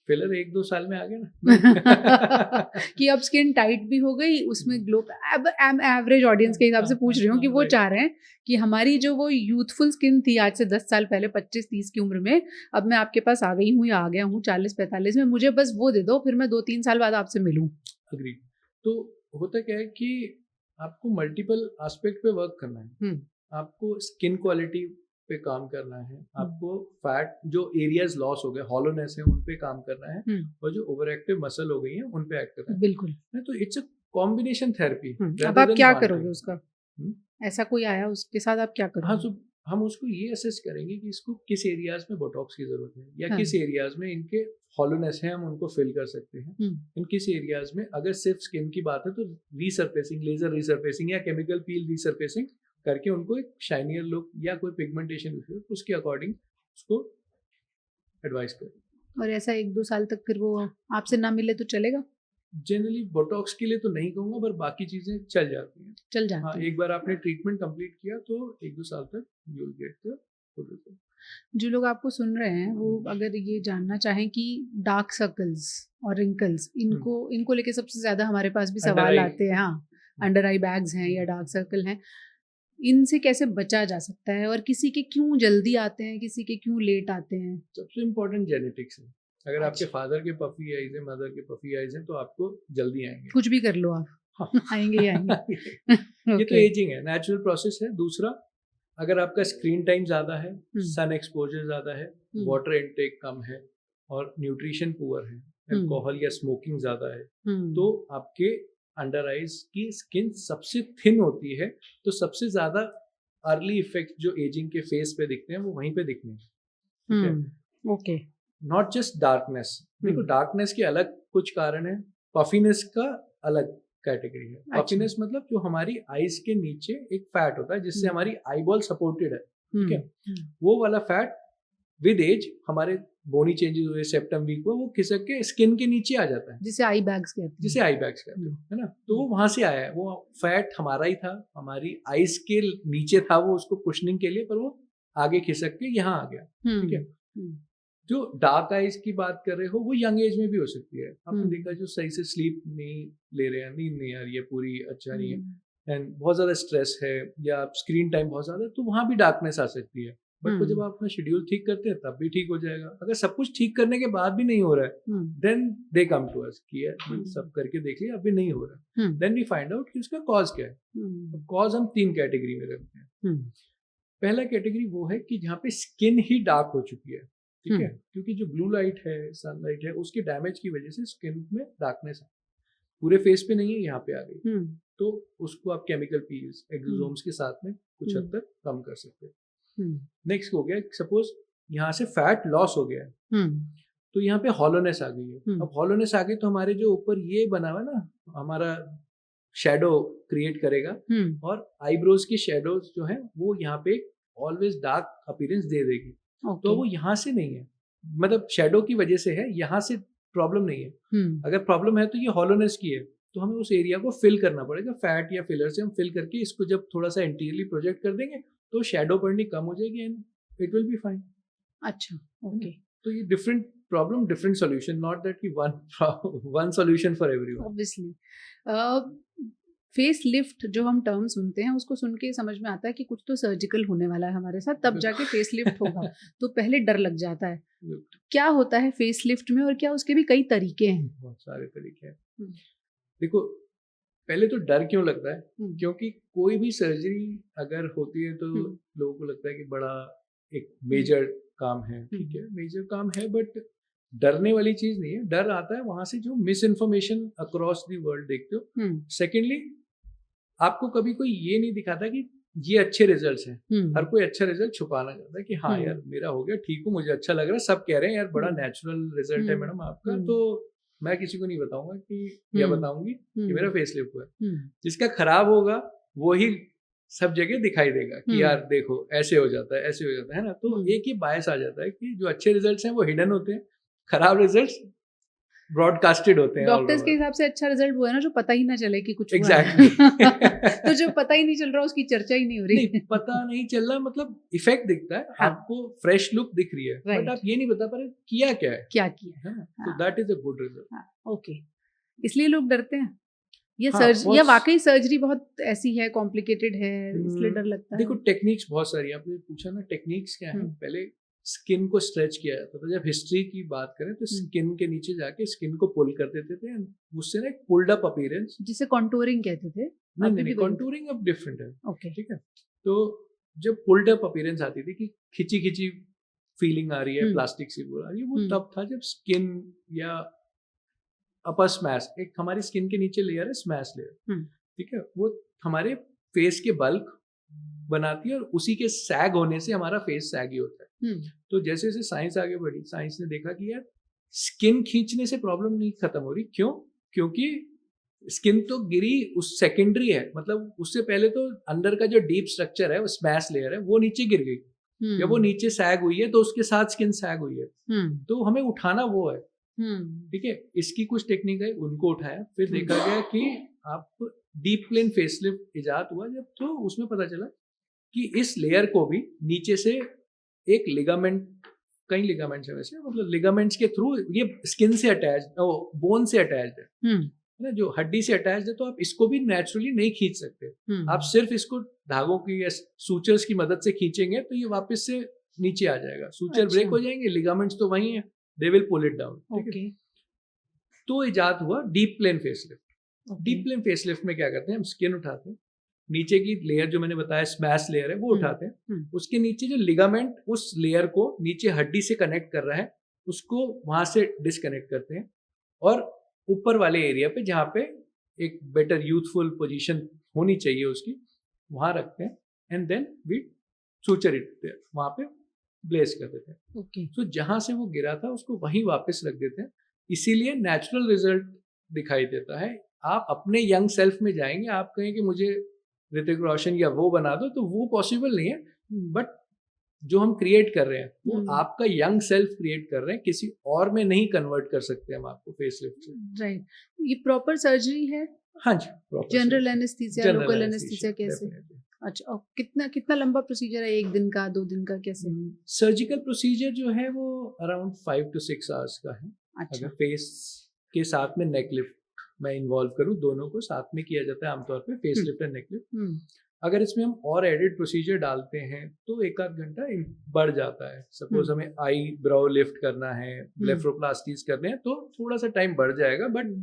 Speaker 2: फिलर 1-2 साल में आ गया ना
Speaker 1: कि अब स्किन टाइट भी हो गई, उसमें ग्लो। अब एवरेज ऑडियंस के हिसाब से पूछ रही हूँ कि वो चाह रहे हैं कि हमारी जो वो यूथफुल स्किन थी आज से 10 साल पहले 25-30 की उम्र में, अब मैं आपके पास आ गई हूँ या आ गया हूँ 40-45 में, मुझे बस वो दे दो, फिर मैं 2-3 साल बाद आपसे मिलूँ।
Speaker 2: अग्री। तो होता क्या है कि आपको मल्टीपल एस्पेक्ट पे वर्क करना है। आपको स्किन क्वालिटी पे काम करना है, आपको फैट जो एरियाज लॉस हो गए, हॉलोनेस है, उन पे काम करना है, और जो ओवर एक्टिव मसल हो गई है उन पे एक्ट करना है।
Speaker 1: बिल्कुल।
Speaker 2: तो इट्स अ कॉम्बिनेशन थेरेपी।
Speaker 1: अब आप क्या करोगे उसका? ऐसा कोई आया, उसके साथ आप क्या करोगे?
Speaker 2: हाँ, तो हम उसको ये असेस करेंगे कि इसको किस एरियाज में बोटॉक्स की जरूरत है, या किस एरियाज में इनके हॉलोनेस है, हम उनको फिल कर सकते हैं। इन किस एरियाज में, अगर सिर्फ स्किन की बात है तो रीसरफेसिंग, लेजर रीसरफेसिंग या केमिकल पील रीसरफेसिंग करके उनको एक शाइनियर लुक या कोई पिगमेंटेशन उसके अकॉर्डिंग उसको एडवाइस करें।
Speaker 1: और ऐसा 1-2 साल तक फिर वो आपसे ना मिले तो चलेगा?
Speaker 2: जनरली बोटॉक्स के लिए तो नहीं कहूँगा, पर बाकी चीजें चल जाती हैं।
Speaker 1: चल जाती हैं।
Speaker 2: हाँ, एक बार आपने ट्रीटमेंट कंप्लीट किया तो 1-2 साल तक you will get the good result.
Speaker 1: जो लोग आपको सुन रहे हैं वो अगर ये जानना चाहें कि डार्क सर्कल्स और रिंकल्स, इनको लेके सबसे ज्यादा हमारे पास भी सवाल आते हैं। हाँ, अंडर आई बैग्स हैं या डार्क सर्कल हैं, इनसे कैसे बचा जा सकता है, और किसी के क्यों जल्दी आते हैं, किसी के क्यों लेट आते हैं?
Speaker 2: सबसे इम्पोर्टेंट जेनेटिक्स है। अगर आपके फादर के पफी आइज है, मदर के पफी आइज है, तो आपको जल्दी आएंगे।
Speaker 1: कुछ भी कर लो आप, हाँ। आएंगे ही आएंगे।
Speaker 2: ये तो एजिंग है, नेचुरल प्रोसेस है। दूसरा, अगर आपका स्क्रीन टाइम ज़्यादा है, सन एक्सपोजर ज़्यादा है, वाटर इनटेक कम है और न्यूट्रिशन पुअर है, अल्कोहल या स्मोकिंग ज़्यादा है, तो आपके अंडर आइज की स्किन सबसे थिन होती है। तो सबसे ज़्यादा अर्ली इफेक्ट जो एजिंग के फेस पे दिखते हैं वो वहीं पे दिखने हैं।
Speaker 1: ओके।
Speaker 2: Not just darkness. देखो, डार्कनेस के अलग कुछ कारण है, पफीनेस का अलग कैटेगरी है। पफीनेस मतलब जो हमारी आईज के नीचे एक फैट होता है जिससे हमारी आईबॉल सपोर्टेड है, ठीक है। वो वाला फैट विद एज हमारे बोनी चेंजेस हुए, सेप्टम वीक हुआ, वो खिसक के स्किन के नीचे आ जाता है,
Speaker 1: जिसे आई बैग्स कहते हैं।
Speaker 2: जिसे आई बैग्स कहते हैं, है ना। तो वो वहां से आया है, वो फैट हमारा ही था, हमारी आईज के नीचे था वो, उसको कुशनिंग के लिए, पर वो आगे खिसक के यहाँ आ गया, ठीक है। जो डार्क आइज की बात कर रहे हो वो यंग एज में भी हो सकती है। आपने देखा जो सही से स्लीप नहीं ले रहे हैं, नींद नहीं आ रही है पूरी, अच्छा नहीं है, एंड बहुत ज्यादा स्ट्रेस है या स्क्रीन टाइम बहुत ज्यादा है, तो वहां भी डार्कनेस आ सकती है। बट वो जब आप अपना शेड्यूल ठीक करते हैं तब भी ठीक हो जाएगा। अगर सब कुछ ठीक करने के बाद भी नहीं हो रहा है, then they come to us कि सब करके देख लिया अभी नहीं हो रहा है, देन वी फाइंड आउट कि उसका कॉज क्या है। कॉज हम 3 कैटेगरी में रखते हैं। पहला कैटेगरी वो है कि जहाँ पे स्किन ही डार्क हो चुकी है, ठीक है, क्योंकि जो ब्लू लाइट है, सनलाइट है, उसके डैमेज की वजह से स्किन में डार्कनेस है, पूरे फेस पे नहीं है, यहाँ पे आ गई, तो उसको आप केमिकल पील्स, एक्सोसोम्स के साथ में कुछ हद तक कम कर सकते हैं। नेक्स्ट हो गया, सपोज यहाँ से फैट लॉस हो गया है, तो यहाँ पे हॉलोनेस आ गई है। अब हॉलोनेस आ गई तो हमारे जो ऊपर ये बना हुआ ना, हमारा शेडो क्रिएट करेगा, और आईब्रोज की शेडोज जो है वो यहाँ पे ऑलवेज डार्क अपीयरेंस दे देगी। तो वो यहाँ से नहीं है, मतलब शेडो की वजह से है, यहाँ से प्रॉब्लम नहीं है। अगर प्रॉब्लम है तो ये हॉलोनेस की है, तो हमें उस एरिया को फिल करना पड़ेगा, फैट या फिलर से हम फिल करके इसको जब थोड़ा सा इंटीरियरली प्रोजेक्ट कर देंगे तो शेडो पड़नी कम हो जाएगी and it will be fine.
Speaker 1: अच्छा, ओके।
Speaker 2: तो ये different problem different solution, not that कि one solution for everyone.
Speaker 1: Obviously face lift जो हम टर्म सुनते हैं उसको सुन के समझ में आता है कि कुछ तो सर्जिकल होने वाला है हमारे साथ, तब जाके फेस लिफ्ट होगा। तो पहले डर लग जाता है। क्या होता है फेस लिफ्ट में, और क्या उसके भी कई तरीके हैं?
Speaker 2: बहुत सारे तरीके हैं। देखो, पहले तो डर क्यों लगता है, क्योंकि कोई भी सर्जरी अगर होती है तो लोगों को लगता है कि बड़ा एक मेजर काम है, ठीक है, मेजर काम है, बट डरने वाली चीज नहीं है। डर आता है वहां से जो miss information across the world देखते हो। सेकेंडली, आपको कभी कोई ये नहीं दिखाता कि ये अच्छे रिजल्ट्स हैं। हर कोई अच्छा रिजल्ट छुपाना चाहता है कि हाँ यार मेरा हो गया, ठीक हूँ, मुझे अच्छा लग रहा है, सब कह रहे हैं यार बड़ा नेचुरल रिजल्ट है मैडम आपका, तो मैं किसी को नहीं बताऊंगा कि या बताऊंगी कि मेरा फेसलिफ्ट हुआ है। जिसका खराब होगा वो ही सब जगह दिखाई देगा कि यार देखो ऐसे हो जाता है, ऐसे हो जाता है ना। तो एक ही बायस आ जाता है कि जो अच्छे रिजल्ट्स हैं वो हिडन होते हैं, खराब रिजल्ट्स ब्रॉडकास्टेड होते हैं।
Speaker 1: डॉक्टर्स के हिसाब से अच्छा रिजल्ट वो है ना जो पता ही ना चले कि कुछ
Speaker 2: एग्जैक्टली
Speaker 1: तो जो पता ही नहीं चल रहा उसकी चर्चा ही नहीं हो रही।
Speaker 2: नहीं, पता नहीं चल रहा मतलब इफेक्ट दिखता है,
Speaker 1: हाँ,
Speaker 2: आपको फ्रेश लुक दिख रही है, बट आप ये नहीं बता पा रहे किया क्या है,
Speaker 1: क्या किया
Speaker 2: है ना। तो that is a good result.
Speaker 1: Okay, इसलिए लोग डरते हैं या
Speaker 2: हाँ,
Speaker 1: सर्जरी, या वाकई सर्जरी बहुत ऐसी है, कॉम्प्लिकेटेड है, इसलिए डर लगता है।
Speaker 2: देखो टेक्निक्स बहुत सारी, आपने पूछा ना टेक्निक्स क्या है। पहले स्किन को स्ट्रेच किया जाता था, जब हिस्ट्री की बात करें तो स्किन के नीचे जाके स्किन को पुल कर देते थे, उससे ना एक पुल्ड अप अपीयरेंस, जिसे
Speaker 1: कॉन्टूरिंग कहते थे।
Speaker 2: नहीं कॉन्टूरिंग अब डिफरेंट है।
Speaker 1: ओके,
Speaker 2: ठीक है। तो जब पुल्ड अप अपीयरेंस आती थी कि खिंची खिंची फीलिंग आ रही है, प्लास्टिक सी बोल आ रही है, वो तब था जब स्किन या अपर स्मैश, एक हमारी स्किन के नीचे लेयर है स्मैश लेयर, ठीक है, वो हमारे फेस के बल्क बनाती है और उसी के सैग होने से हमारा फेस सैगी होता है। तो जैसे जैसे साइंस आगे बढ़ी, साइंस ने देखा कि यार स्किन खींचने से प्रॉब्लम नहीं खत्म हो रही। क्यों? क्योंकि स्किन तो गिरी उस सेकेंडरी है, मतलब उससे पहले तो अंदर का जो डीप स्ट्रक्चर है, वो स्मैश लेयर है, वो नीचे गिर गई। जब वो नीचे सैग हुई है तो उसके साथ स्किन सैग हुई है, तो हमें उठाना वो है। ठीक है, इसकी कुछ टेक्निक है, उनको उठाया, फिर देखा गया कि आप डीप प्लेन फेसलिफ्ट इजाद हुआ जब, तो उसमें पता चला कि इस लेयर को भी नीचे से एक लिगामेंट, कई लिगामेंट्स है वैसे, मतलब लिगामेंट्स के थ्रू ये स्किन से अटैच्ड, बोन से अटैच्ड है ना, जो हड्डी से अटैच्ड है, तो आप इसको भी नेचुरली नहीं खींच सकते। आप सिर्फ इसको धागों की या सूचर्स की मदद से खींचेंगे तो ये वापस से नीचे आ जाएगा, सूचर ब्रेक हो जाएंगे, लिगामेंट्स तो वही है, they will pull it down. ठीक है, तो इजाद हुआ deep plane facelift. Deep plane facelift में क्या करते हैं, हम स्किन उठाते हैं, नीचे की लेयर जो मैंने बताया स्मैश लेयर है वो उठाते हैं, उसके नीचे जो लिगामेंट उस लेयर को नीचे हड्डी से कनेक्ट कर रहा है उसको वहां से डिस्कनेक्ट करते हैं, और ऊपर वाले एरिया पे जहाँ पे एक बेटर यूथफुल पोजीशन होनी चाहिए उसकी, वहां रखते हैं, and then we suture it, वहां पे ब्लेस कर देते हैं।
Speaker 1: okay.
Speaker 2: तो जहां से वो गिरा था उसको वहीं वापस रख देते हैं, इसीलिए नेचुरल रिजल्ट दिखाई देता है। आप अपने यंग सेल्फ में जाएंगे, आप कहें कि मुझे ऋतिक रोशन या वो बना दो, तो वो पॉसिबल नहीं है, बट जो हम क्रिएट कर रहे हैं वो आपका यंग सेल्फ क्रिएट कर रहे हैं, किसी और में नहीं कन्वर्ट कर सकते हम आपको फेसलिफ्ट से।
Speaker 1: राइट, ये प्रॉपर सर्जरी है?
Speaker 2: हाँ जी,
Speaker 1: जनरल एनेस्थीसिया, लोकल एनेस्थीसिया कैसे? अच्छा, और कितना लंबा प्रोसीजर है, 1 दिन का, 2 दिन का, कैसे?
Speaker 2: सर्जिकल प्रोसीजर जो है वो अराउंड 5 to 6 आवर्स का है।
Speaker 1: अच्छा।
Speaker 2: अगर फेस के साथ में नेक लिफ्ट मैं इन्वॉल्व करूँ, दोनों को साथ में किया जाता है आमतौर पे, face lift and neck lift. अगर इसमें हम और एडिड प्रोसीजर डालते हैं तो 1 आध घंटा बढ़ जाता है। सपोज हमें आई ब्राउ लिफ्ट करना है, ब्लेफरोप्लास्टीज करने हैं, तो थोड़ा सा टाइम बढ़ जाएगा, बट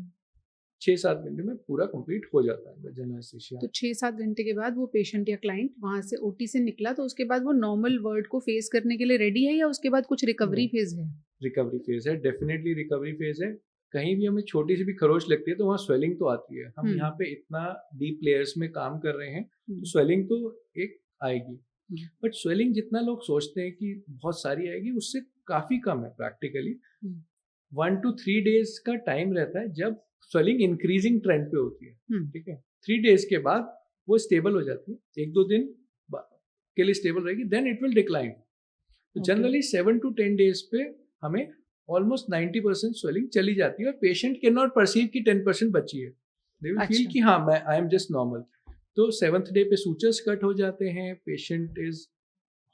Speaker 2: 6-7 घंटे में पूरा कंप्लीट हो जाता है जनरल एनेस्थीसिया।
Speaker 1: तो 6-7 घंटे के बाद वो पेशेंट या क्लाइंट वहां से ओटी से निकला, तो उसके बाद वो नॉर्मल वर्ल्ड को फेस करने के लिए रेडी है, या उसके बाद कुछ रिकवरी फेज है?
Speaker 2: रिकवरी फेज है, डेफिनेटली रिकवरी फेज है। कहीं भी हमें छोटी सी भी खरोच लगती है तो वहाँ स्वेलिंग तो आती है। हम यहाँ पे इतना डीप लेयर्स में काम कर रहे हैं तो स्वेलिंग तो एक आएगी, बट स्वेलिंग जितना लोग सोचते हैं कि बहुत सारी आएगी, उससे काफी कम है। प्रैक्टिकली 1 to 3 days का टाइम रहता है जब स्वेलिंग इंक्रीजिंग ट्रेंड पे होती है। ठीक है, 3 days के बाद वो स्टेबल हो जाती है, 1-2 दिन के लिए स्टेबल रहेगी, then it will decline. Generally 7 to 10 days पे हमें ऑलमोस्ट 90% स्वेलिंग चली जाती है, और पेशेंट कैन नॉट परसीव कि 10% बची है, दे विल फील कि हाँ मैं आई एम जस्ट नॉर्मल। तो 7th डे पे सूचर्स कट हो जाते हैं, patient is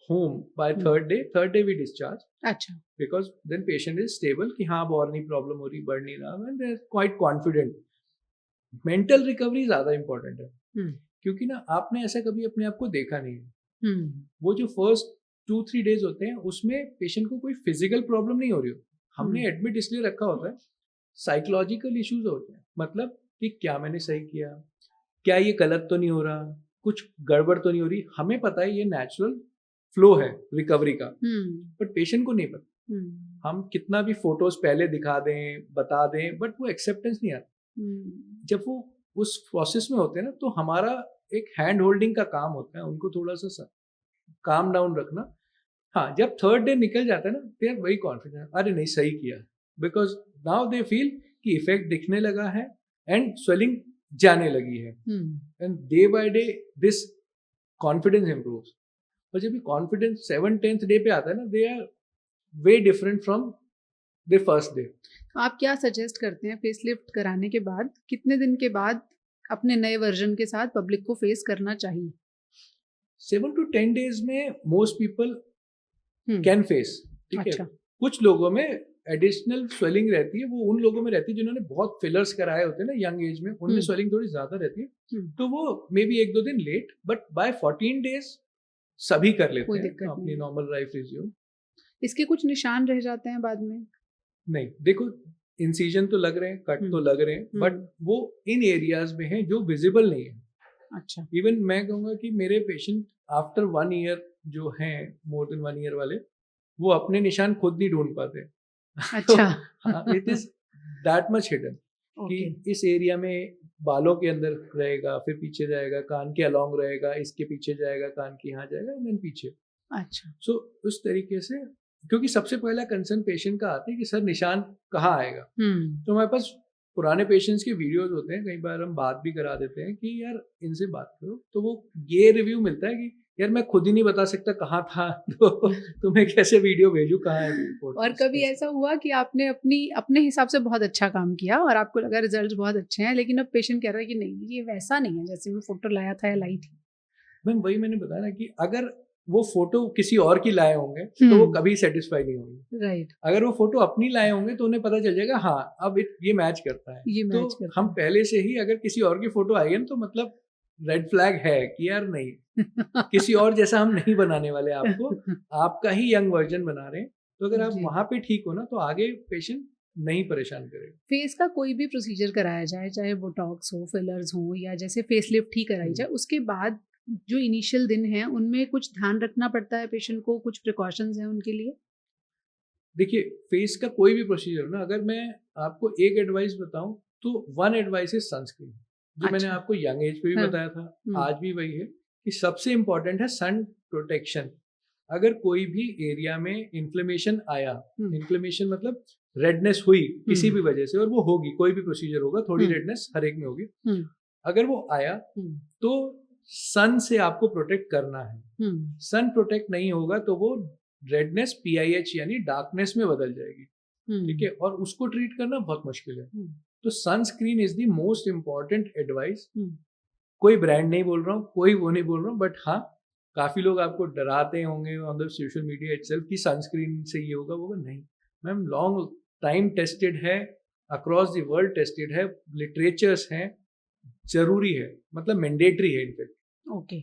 Speaker 2: home by 3rd day we discharge.
Speaker 1: अच्छा,
Speaker 2: because then patient is stable कि हाँ अब और नहीं प्रॉब्लम हो रही, बढ़ नहीं रहा, and they are quite confident. Mental recovery ज्यादा इंपॉर्टेंट है, क्योंकि ना आपने ऐसा कभी अपने आप को देखा नहीं है। वो जो फर्स्ट 2-3 days होते हैं उसमें पेशेंट को कोई फिजिकल प्रॉब्लम नहीं हो रही हो, हमने एडमिट इसलिए रखा होता है, साइकोलॉजिकल इश्यूज होते हैं, मतलब कि क्या मैंने सही किया, क्या ये गलत तो नहीं हो रहा, कुछ गड़बड़ तो नहीं हो रही। हमें पता है ये नेचुरल फ्लो है रिकवरी का, बट पेशेंट को नहीं पता। हम कितना भी फोटोज पहले दिखा दें, बता दें, बट वो एक्सेप्टेंस नहीं आता। जब वो उस प्रोसेस में होते हैं ना, तो हमारा एक हैंड होल्डिंग का काम होता है, उनको थोड़ा सा काम डाउन रखना। हाँ, जब थर्ड डे निकल जाता है ना, दे आर वेरी कॉन्फिडेंट, अरे नहीं सही किया, बिकॉज नाउ दे फील कि इफेक्ट दिखने लगा है एंड स्वेलिंग जाने लगी है, and day by day this confidence improves. और जब ये कॉन्फिडेंस 7th-10th डे पे आता है ना, they are way different from the first day.
Speaker 1: आप क्या सजेस्ट करते हैं फेसलिफ्ट कराने के बाद कितने दिन के बाद अपने नए वर्जन के साथ पब्लिक को फेस करना चाहिए?
Speaker 2: 7 to 10 days में मोस्ट पीपल कैन फेस, ठीक है।
Speaker 1: अच्छा।
Speaker 2: कुछ लोगों में एडिशनल स्वेलिंग रहती है, वो उन लोगों में रहती है जिन्होंने बहुत फिलर्स कराए होते हैं ना यंग एज में, उनमें स्वेलिंग थोड़ी ज्यादा रहती है, तो वो मे बी 1-2 दिन लेट, बट बाय 14 days सभी कर लेते हैं अपनी नॉर्मल लाइफ रिज्यूम।
Speaker 1: इसके कुछ निशान रह जाते हैं बाद में?
Speaker 2: नहीं, देखो इंसिजन तो लग रहे हैं, कट तो लग रहे हैं, बट वो इन एरियाज में है जो विजिबल नहीं है।
Speaker 1: अच्छा।
Speaker 2: इवन मैं कहूँगा कि मेरे पेशेंट आफ्टर 1 year जो हैं, मोर देन 1 year वाले, वो अपने निशान खुद नहीं ढूंढ पाते।
Speaker 1: अच्छा।
Speaker 2: It is that much hidden कि इस एरिया में बालों के अंदर रहेगा, फिर पीछे जाएगा, कान के अलॉन्ग रहेगा, इसके पीछे जाएगा, कान के यहाँ जाएगा, एंड देन पीछे।
Speaker 1: अच्छा।
Speaker 2: सो उस तरीके से, क्योंकि सबसे पहला कंसर्न पेशेंट का आता है कि सर निशान कहाँ आएगा। तो हमारे पास पुराने पेशेंट्स के वीडियोस होते हैं, कई बार हम बात भी करा देते हैं कि यार इनसे बात करो, तो वो ये रिव्यू मिलता है कि यार मैं खुद ही नहीं बता सकता कहाँ था, तो तुम्हें कैसे वीडियो भेजूं, कहाँ है रिपोर्ट।
Speaker 1: और कभी ऐसा हुआ कि आपने अपने हिसाब से बहुत अच्छा काम किया और आपको लगा रिजल्ट बहुत अच्छे हैं, लेकिन अब पेशेंट कह रहा है कि नहीं ये वैसा नहीं है जैसे मैं फोटो लाया था या लाई थी?
Speaker 2: मैम वही मैंने बताया ना कि अगर वो फोटो किसी और की लाए होंगे तो वो कभी सेटिस्फाई नहीं होंगे।
Speaker 1: राइट।
Speaker 2: अगर वो फोटो अपनी लाए होंगे तो उन्हें पता चल जाएगा हाँ अब ये मैच करता है। तो हम पहले से ही अगर किसी और की फोटो आई है तो मतलब रेड फ्लैग है कि यार नहीं किसी और जैसा हम नहीं बनाने वाले आपको, आपका ही यंग वर्जन बना रहे हैं। तो अगर आप वहां पे ठीक हो ना तो आगे पेशेंट नहीं परेशान करेगा।
Speaker 1: फेस का कोई भी प्रोसीजर कराया जाए, चाहे बोटॉक्स हो, फिलर्स हो, या जैसे फेस लिफ्ट ही कराई जाए, उसके बाद जो इनिशियल दिन है उनमें कुछ ध्यान रखना पड़ता है पेशेंट को, कुछ प्रिकॉशंस हैं उनके लिए?
Speaker 2: देखिए फेस का कोई भी प्रोसीजर ना, अगर मैं आपको एक एडवाइस बताऊं तो वन एडवाइस इज सनस्क्रीन, जो मैंने आपको यंग एज पे भी बताया था, आज भी वही है कि सबसे इंपॉर्टेंट है सन प्रोटेक्शन। अगर कोई भी एरिया में इन्फ्लेमेशन आया, इन्फ्लेमेशन मतलब रेडनेस हुई किसी भी वजह से, और वो होगी, कोई भी प्रोसीजर होगा थोड़ी रेडनेस हर एक में होगी, अगर वो आया तो सन से आपको प्रोटेक्ट करना है। सन प्रोटेक्ट नहीं होगा तो वो रेडनेस PIH यानी डार्कनेस में बदल जाएगी, ठीक है, और उसको ट्रीट करना बहुत मुश्किल है। तो sunscreen is the most important advice. कोई ब्रांड नहीं बोल रहा हूँ, कोई वो नहीं बोल रहा हूँ, बट हाँ काफी लोग आपको डराते होंगे on the social media itself कि सनस्क्रीन से ये होगा वो होगा। नहीं मैम, लॉन्ग टाइम टेस्टेड है, अक्रॉस द वर्ल्ड टेस्टेड है, लिटरेचर्स हैं, जरूरी है, मतलब मैंडेटरी है इनफैक्ट।
Speaker 1: ओके,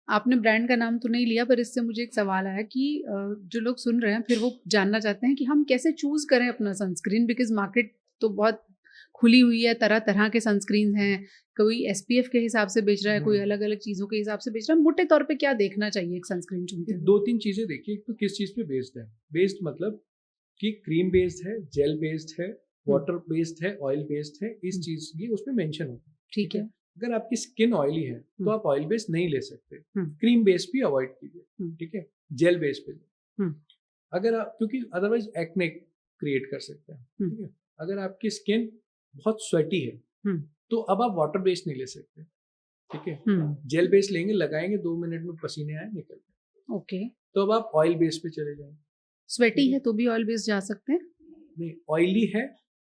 Speaker 1: आपने ब्रांड का नाम तो नहीं लिया, पर इससे मुझे एक सवाल आया कि जो लोग सुन रहे हैं फिर वो जानना चाहते हैं कि हम कैसे चूज करें अपना सनस्क्रीन, बिकॉज मार्केट तो बहुत खुली हुई है, तरह तरह के सनस्क्रीन हैं, कोई SPF के हिसाब से बेच रहा है, कोई अलग अलग चीज़ों के हिसाब से बेच रहा है। मोटे तौर पे क्या देखना चाहिए एक सनस्क्रीन चुनते हैं?
Speaker 2: 2-3 चीज़ें देखिए, एक तो किस चीज़ पे बेस्ड है। बेस्ड मतलब कि क्रीम बेस्ड है, जेल बेस्ड है, वाटर बेस्ड है, ऑयल बेस्ड है, इस चीज़ की उस पर मेंशन होता है,
Speaker 1: ठीक है।
Speaker 2: अगर आपकी स्किन ऑयली है तो आप ऑयल बेस्ड नहीं ले सकते, क्रीम बेस्ड भी अवॉइड कीजिए, ठीक है, जेल बेस्ड पे अगर आप, क्योंकि अदरवाइज एक्ने क्रिएट कर सकते हैं, ठीक है। अगर आपकी स्किन बहुत स्वेटी है तो अब आप वाटर बेस्ड नहीं ले सकते, ठीक है, जेल बेस्ड लेंगे, लगाएंगे 2 मिनट में पसीने आए निकल गए,
Speaker 1: ओके,
Speaker 2: तो अब आप ऑयल बेस्ड पे चले जाएंगे।
Speaker 1: स्वेटी है तो भी ऑयल बेस्ड जा सकते हैं?
Speaker 2: नहीं, ऑयली है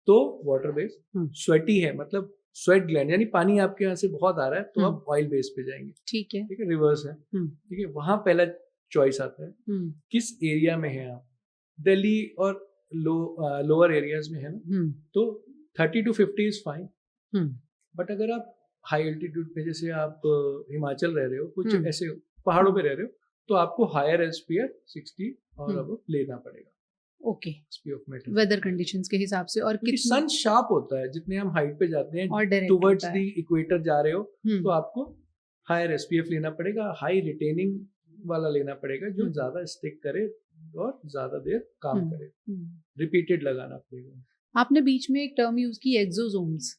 Speaker 2: तो वाटर बेस्ड, स्वेटी है मतलब स्वेट ग्लैंड यानी पानी आपके यहाँ से बहुत आ रहा है तो आप ऑयल बेस्ड पे जाएंगे,
Speaker 1: ठीक है,
Speaker 2: ठीक है, रिवर्स है, ठीक है। वहां पहला चॉइस आता है किस एरिया में है आप, दिल्ली और लोअर एरियाज में है ना, तो 30 to 50 इज फाइन, बट अगर आप हाई एल्टीट्यूड पे, जैसे आप हिमाचल रह रहे हो, कुछ ऐसे पहाड़ों पे रह रहे हो, तो आपको हायर SPF 60 और अब लेना पड़ेगा।
Speaker 1: ओके, वेदर कंडीशंस के हिसाब से, और
Speaker 2: क्योंकि सन शार्प होता है, जितने हम हाइट पे जाते हैं टुवर्ड्स द इक्वेटर जा रहे हो तो आपको हायर SPF लेना पड़ेगा, हाई रिटेनिंग वाला लेना पड़ेगा जो ज्यादा स्टिक करे और ज्यादा देर काम करे, रिपीटेड लगाना पड़ेगा।
Speaker 1: आपने बीच में एक टर्म यूज की एक्सोसोम्स,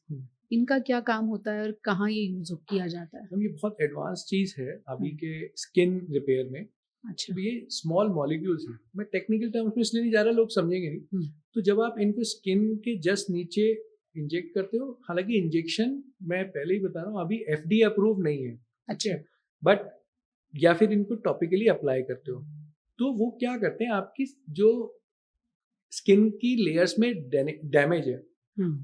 Speaker 1: इनका क्या काम होता है और कहाँ ये यूज किया जाता है?
Speaker 2: ये बहुत एडवांस चीज है अभी के स्किन रिपेयर में।
Speaker 1: अच्छा।
Speaker 2: तो ये स्मॉल मॉलिक्यूल्स हैं, मैं टेक्निकल टर्म्स में इसलिए नहीं जा रहा, लोग समझेंगे नहीं। तो जब आप इनको स्किन के जस्ट नीचे इंजेक्ट करते हो, हालांकि इंजेक्शन मैं पहले ही बता रहा हूँ अभी FDA अप्रूव नहीं है,
Speaker 1: अच्छा।
Speaker 2: बट या फिर इनको टॉपिकली अप्लाई करते हो, तो वो क्या करते हैं, आपकी जो स्किन की लेयर्स में डैमेज है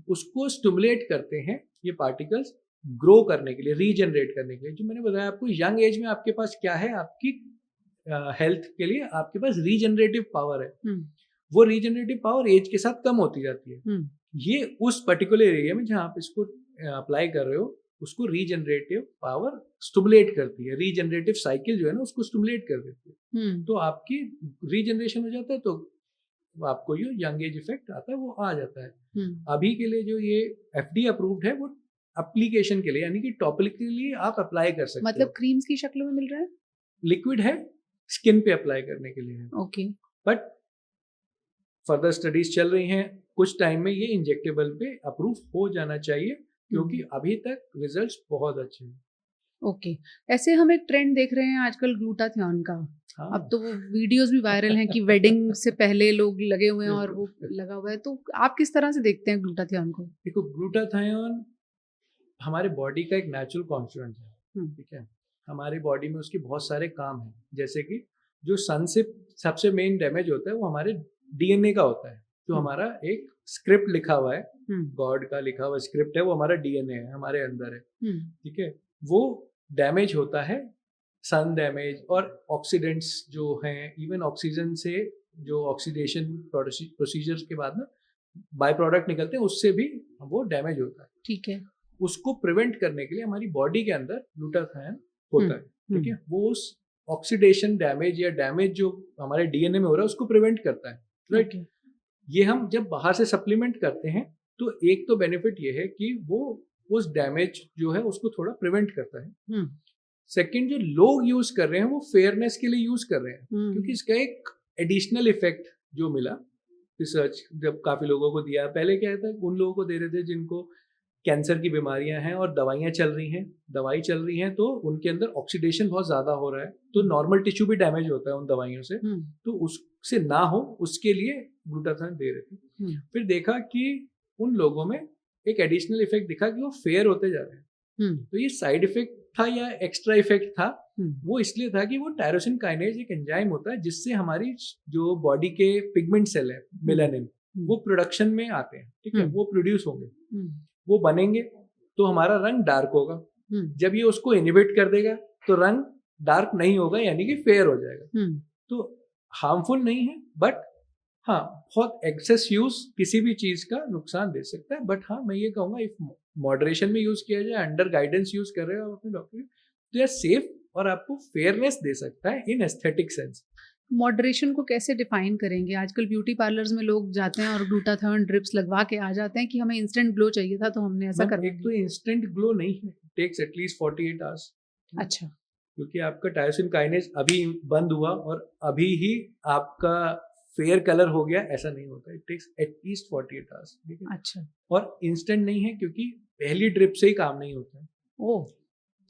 Speaker 2: उसको स्टिमुलेट करते हैं ये पार्टिकल्स ग्रो करने के लिए, रीजनरेट करने के लिए। जो मैंने बताया आपको, यंग एज में आपके पास क्या है, आपकी हेल्थ के लिए आपके पास रीजनरेटिव पावर है। वो रीजनरेटिव पावर एज के साथ कम होती जाती है। ये उस पर्टिकुलर एरिया में जहाँ आप इसको अप्लाई कर रहे हो उसको रीजनरेटिव पावर स्टिमुलेट करती है, रीजनरेटिव साइकिल जो है ना उसको स्टिमुलेट कर देती है। तो आपकी रीजनरेशन हो जाता है, तो आपको ये यंग एज इफेक्ट आता है, वो आ जाता है। अभी के लिए जो ये FDA अप्रूव्ड है वो एप्लीकेशन के लिए, यानी कि टॉपिकली आप अप्लाई कर सकते हो।
Speaker 1: मतलब क्रीम्स की शक्ल में मिल रहा है?
Speaker 2: लिक्विड है, स्किन पे अप्लाई करने के लिए है।
Speaker 1: ओके।
Speaker 2: बट फर्दर स्टडीज चल रही हैं, कुछ टाइम में ये इंजेक्टेबल पे अप्रूव हो जाना चाहिए, क्योंकि अभी तक रिजल्ट्स बहुत अच्छे हैं।
Speaker 1: ओके। ऐसे हम एक ट्रेंड देख रहे हैं आजकल ग्लूटाथियोन का।
Speaker 2: हाँ।
Speaker 1: अब तो वो वीडियोस भी वायरल हैं कि वेडिंग से पहले लोग लगे हुए हैं और वो लगा हुआ है, तो आप किस तरह से देखते हैं ग्लूटाथियोन को?
Speaker 2: देखो, ग्लूटाथियोन हमारे बॉडी का एक नेचुरल कॉन्स्टिट्यूएंट है, ठीक है। हमारी बॉडी में उसके बहुत सारे काम हैं, जैसे कि जो सन से सबसे मेन डैमेज होता है वो हमारे DNA का होता है। जो हमारा एक स्क्रिप्ट लिखा हुआ है, गॉड का लिखा हुआ स्क्रिप्ट है, वो हमारा DNA है, हमारे अंदर है, ठीक है। वो डैमेज होता है, सन डैमेज और ऑक्सीडेंट्स जो हैं, इवन ऑक्सीजन से जो ऑक्सीडेशन प्रोसीजर्स के बाद ना बाय प्रोडक्ट निकलते हैं, उससे भी वो डैमेज होता है,
Speaker 1: ठीक है।
Speaker 2: उसको प्रिवेंट करने के लिए हमारी बॉडी के अंदर ग्लूटाथियोन होता है, ठीक है। वो उस ऑक्सीडेशन डैमेज या डैमेज जो हमारे DNA में हो रहा है उसको प्रिवेंट करता है, राइट। ये हम जब बाहर से सप्लीमेंट करते हैं तो एक तो बेनिफिट ये है कि वो उस डैमेज जो है उसको थोड़ा प्रिवेंट करता है। सेकंड, जो लोग यूज कर रहे हैं वो फेयरनेस के लिए यूज कर रहे हैं, क्योंकि इसका एक एडिशनल इफेक्ट जो मिला रिसर्च जब काफी लोगों को दिया, पहले क्या था उन लोगों को दे रहे थे जिनको कैंसर की बीमारियां हैं और दवाई चल रही हैं, तो उनके अंदर ऑक्सीडेशन बहुत ज्यादा हो रहा है, तो नॉर्मल टिश्यू भी डैमेज होता है उन दवाइयों से, तो उससे ना हो उसके लिए ग्लूटाथियोन दे रहे थे। फिर देखा कि उन लोगों में एक एडिशनल इफेक्ट दिखा कि वो फेयर होते जा रहे हैं। तो ये साइड इफेक्ट था या एक्स्ट्रा इफेक्ट था, वो इसलिए था कि वो टायरोसिन काइनेज एक एंजाइम होता है जिससे हमारी जो बॉडी के पिगमेंट सेल है मेलानिन, वो प्रोडक्शन में आते हैं, ठीक है, वो प्रोड्यूस होंगे, वो बनेंगे तो हमारा रंग डार्क होगा। जब ये उसको इनहिबिट कर देगा तो रंग डार्क नहीं होगा, यानी कि फेयर हो जाएगा। तो हार्मफुल नहीं है, बट हाँ बहुत एक्सेस यूज किसी भी चीज का नुकसान दे सकता है। बट हाँ मैं ये कहूँगा इफ मॉडरेशन में यूज किया जाए, अंडर गाइडेंस यूज कर रहे हो आप अपने डॉक्टर, तो यह सेफ और आपको फेयरनेस दे सकता है इन एस्थेटिक सेंस।
Speaker 1: मॉडरेशन को कैसे डिफाइन करेंगे? आजकल ब्यूटी पार्लर्स में लोग जाते हैं और ग्लूटाथियोन ड्रिप्स लगवा के आ जाते हैं कि हमें इंस्टेंट ग्लो चाहिए था तो हमने ऐसा करवा
Speaker 2: एक तो इंस्टेंट ग्लो नहीं है, टेक्स एटलीस्ट 48 आवर्स।
Speaker 1: अच्छा।
Speaker 2: क्योंकि आपका टायरोसिन काइनेज अभी बंद हुआ और अभी ही आपका फेयर कलर हो गया, ऐसा नहीं होता, इट टेक्स एटलीस्ट 48 आवर्स, ठीक है।
Speaker 1: अच्छा।
Speaker 2: और इंस्टेंट नहीं है, क्योंकि पहली ड्रिप से ही काम नहीं होता है।
Speaker 1: ओह।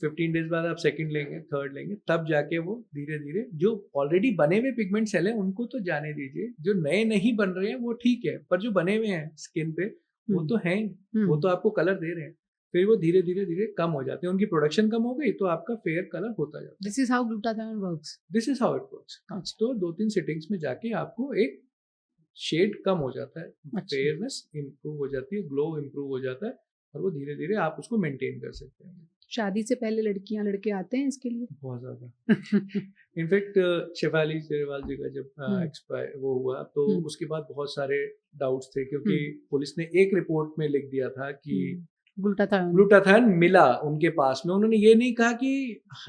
Speaker 2: 15 डेज बाद आप सेकंड लेंगे, थर्ड लेंगे, तब जाके वो धीरे धीरे जो ऑलरेडी बने हुए पिगमेंट सेल हैं उनको तो जाने दीजिए, जो नए नहीं बन रहे हैं वो ठीक है, पर जो बने हुए हैं स्किन पे वो तो हैं, वो तो आपको कलर दे रहे हैं, फिर वो धीरे धीरे कम हो जाते हैं, उनकी प्रोडक्शन कम हो गई तो आपका फेयर कलर होता जाता है।
Speaker 1: This is how glutathione works.
Speaker 2: This is how it works. तो 2-3 सिटिंग्स में जाके आपको एक शेड कम हो जाता है, फेयरनेस इंप्रूव हो जाती है, ग्लो इंप्रूव हो जाता है, और वो धीरे धीरे आप उसको मेंटेन कर सकते हैं।
Speaker 1: शादी से पहले लड़कियां लड़के आते हैं इसके लिए
Speaker 2: बहुत ज्यादा। इनफैक्ट शेफाली सेरेवाल जी का जब एक्सपायर वो हुआ तो उसके बाद बहुत सारे डाउट्स थे, क्योंकि पुलिस ने एक रिपोर्ट में लिख दिया था कि ग्लूटाथियोन मिला उनके पास में, उन्होंने ये नहीं कहा कि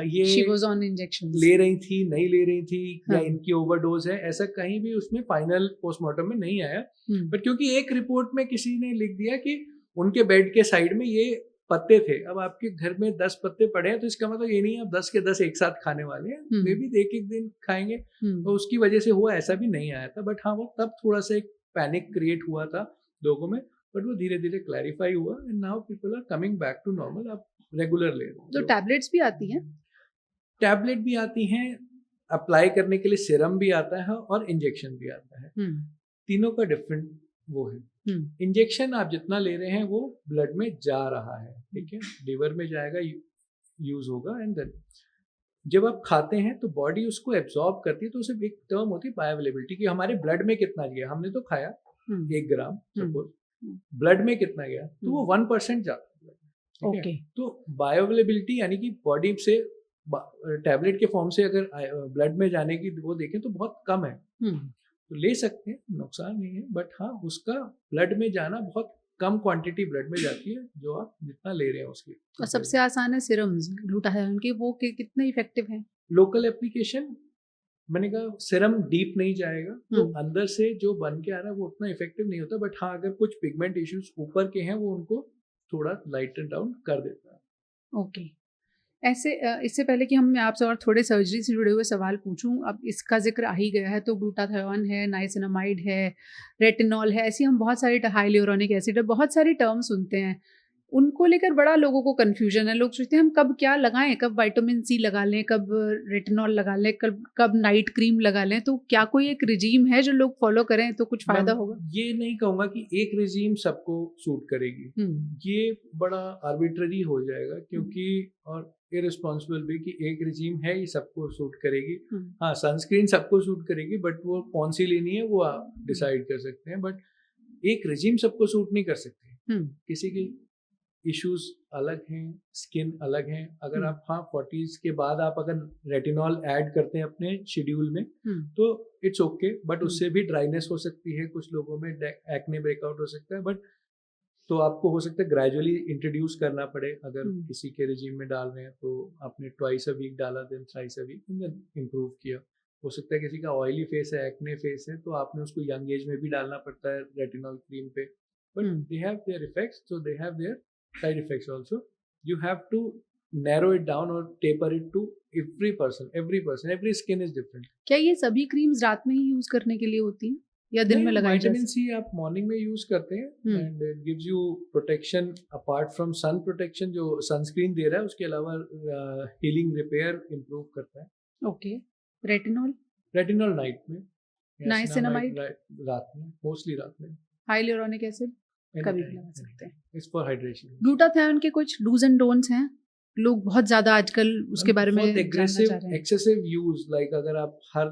Speaker 2: ये
Speaker 1: She was on injections.
Speaker 2: ले रही थी, नहीं ले रही थी, या इनकी ओवरडोज है, ऐसा कहीं भी उसमें फाइनल पोस्टमार्टम में नहीं आया। बट क्योंकि एक रिपोर्ट में किसी ने लिख दिया कि उनके बेड के साइड में ये पत्ते थे, अब आपके घर में 10 पत्ते पड़े हैं तो इसका मतलब ये नहीं है आप 10 के 10 एक साथ खाने वाले हैं, मे भी एक दिन खाएंगे, तो उसकी वजह से हुआ, ऐसा भी नहीं आया था। बट हाँ वो तब थोड़ा सा एक पैनिक क्रिएट हुआ था लोगों में, बट वो धीरे धीरे क्लैरिफाई हुआ and now people are coming back to normal. आप रेगुलर ले रहे
Speaker 1: तो टैबलेट्स भी आती हैं?
Speaker 2: टैबलेट भी आती हैं, अप्लाई करने के लिए सीरम भी आता है और इंजेक्शन भी आता है. तीनों का डिफरेंट वो है. इंजेक्शन आप जितना ले रहे हैं वो ब्लड में जा रहा है, ठीक है, लिवर में जाएगा, यूज होगा, एंड देन जब आप खाते हैं तो बॉडी उसको एब्जॉर्ब करती है. तो उसे एक टर्म होती है बायोअवेलेबिलिटी कि हमारे ब्लड में कितना गया. हमने तो खाया 1 ग्राम सपोज, ब्लड में कितना गया, तो वो 1% जाता है, ठीक है. तो बायोअवेलेबिलिटी यानी कि बॉडी से टैबलेट के फॉर्म से अगर ब्लड में जाने की वो देखें तो बहुत कम है. तो ले सकते हैं, नुकसान नहीं है, बट हाँ उसका ब्लड में जाना बहुत कम क्वांटिटी ब्लड में जाती है जो आप जितना ले रहे हैं उसकी.
Speaker 1: और सबसे आसान है सिरम्स ग्लूटाथायोन के, वो कितने इफेक्टिव हैं?
Speaker 2: लोकल एप्लीकेशन, मैंने कहा सिरम डीप नहीं जाएगा, तो अंदर से जो बन के आ रहा है वो उतना इफेक्टिव नहीं होता. बट हाँ अगर कुछ पिगमेंट इश्यूज ऊपर के हैं वो उनको थोड़ा लाइटन डाउन कर देता है.
Speaker 1: ओके. ऐसे इससे पहले कि हम आपसे और थोड़े सर्जरी से जुड़े हुए सवाल पूछूं, अब इसका जिक्र आ ही गया है तो ग्लूटाथायोन है, नाइसिनामाइड है, रेटिनॉल है, ऐसी हम बहुत सारी हाइल्यूरोनिक एसिड है, बहुत सारी टर्म सुनते हैं. उनको लेकर बड़ा लोगों को कन्फ्यूजन है. लोग सोचते हैं हम कब क्या लगाएं, कब विटामिन सी लगा लें, कब रेटिनॉल लगा लें, कब नाइट क्रीम लगा लें. तो क्या कोई एक रिजीम है जो लोग फॉलो करें तो कुछ फायदा होगा?
Speaker 2: ये नहीं कहूँगा कि एक रिजीम सबको सूट करेगी. ये बड़ा आर्बिट्ररी हो जाएगा, क्योंकि और इररिस्पॉन्सिबल भी कि एक रिजीम है ये सबको सूट करेगी. हाँ सनस्क्रीन सबको सूट करेगी, बट वो कौन सी लेनी है वो आप डिसाइड कर सकते हैं. बट एक रिजीम सबको सूट नहीं कर सकती. किसी की इश्यूज अलग हैं, स्किन अलग हैं. अगर आप 40s के बाद आप अगर रेटिनॉल ऐड करते हैं अपने शेड्यूल में तो इट्स ओके, बट उससे भी ड्राइनेस हो सकती है, कुछ लोगों में एक्ने ब्रेकआउट हो सकता है. बट तो आपको हो सकता है ग्रेजुअली इंट्रोड्यूस करना पड़े. अगर किसी के रिजीम में डाल रहे हैं तो आपने ट्वाइस अ वीक डाला, then thrice a week, then improve किया. हो सकता है किसी का ऑयली फेस है, एक्ने फेस है, तो आपने उसको यंग एज में भी डालना पड़ता है रेटिनॉल क्रीम पे. But they have their effects, so they have their side effects also. You have to narrow it down or taper it to every person, every skin is different.
Speaker 1: क्या ये सभी क्रीम्स रात में ही यूज करने के लिए होती हैं या दिन में लगाई जाती हैं?
Speaker 2: विटामिन सी आप मॉर्निंग में यूज करते हैं and it gives you protection apart from sun protection जो सनस्क्रीन दे रहा है, उसके अलावा हीलिंग रिपेयर इंप्रूव करता है. ओके. रेटिनॉल नाइट में, नाइसिनामाइड रात में, मोस्टली रात में.
Speaker 1: हाइल्यूरोनिक एसिड कभी भी लगा सकते हैं.
Speaker 2: It's for hydration.
Speaker 1: ग्लूटाथायोन के कुछ डूज एंड डोंट्स हैं, लोग बहुत ज्यादा आजकल उसके बारे में जानना चाह रहे हैं.
Speaker 2: एक्सेसिव यूज, लाइक अगर आप हर,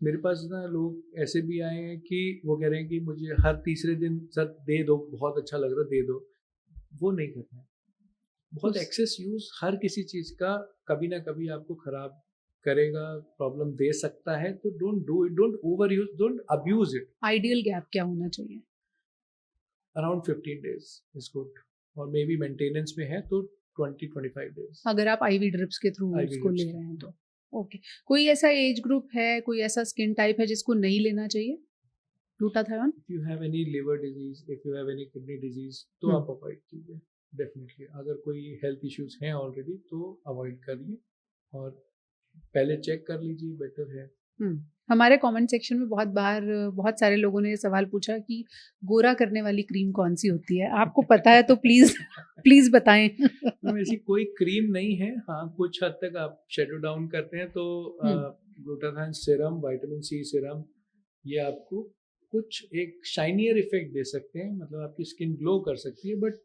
Speaker 2: मेरे पास ना लोग ऐसे भी आए हैं कि वो कह रहे हैं कि मुझे हर तीसरे दिन सर दे दो, बहुत अच्छा लग रहा है दे दो. वो नहीं करना है. बहुत एक्सेस यूज हर किसी चीज का कभी ना कभी आपको खराब करेगा, प्रॉब्लम दे सकता है. तो don't do it, don't over use, don't abuse it.
Speaker 1: Ideal gap क्या होना चाहिए?
Speaker 2: अराउंड 15 days is good, और मे बी मेंटेनेंस में है तो 20-25 days
Speaker 1: अगर आप आईवी ड्रिप्स के थ्रू उसको ले रहे हैं तो. ओके. कोई ऐसा एज ग्रुप है, कोई ऐसा स्किन टाइप है जिसको नहीं लेना चाहिए glutathione?
Speaker 2: If you have any liver disease, if you have any kidney disease, तो आप अवॉइड कीजिए डेफिनेटली. अगर कोई हेल्थ इश्यूज हैं ऑलरेडी तो अवॉइड करिए और पहले चेक कर लीजिए, बेटर है.
Speaker 1: हमारे कमेंट सेक्शन में बहुत बार बहुत सारे लोगों ने ये सवाल पूछा कि गोरा करने वाली क्रीम कौन सी होती है, आपको पता है तो प्लीज बताएं.
Speaker 2: ऐसी कोई क्रीम नहीं है. हाँ कुछ हद तक आप शेडो डाउन करते हैं तो glutathione serum, vitamin C serum, ये आपको कुछ एक शाइनियर इफेक्ट दे सकते हैं, मतलब आपकी स्किन ग्लो कर सकती है. बट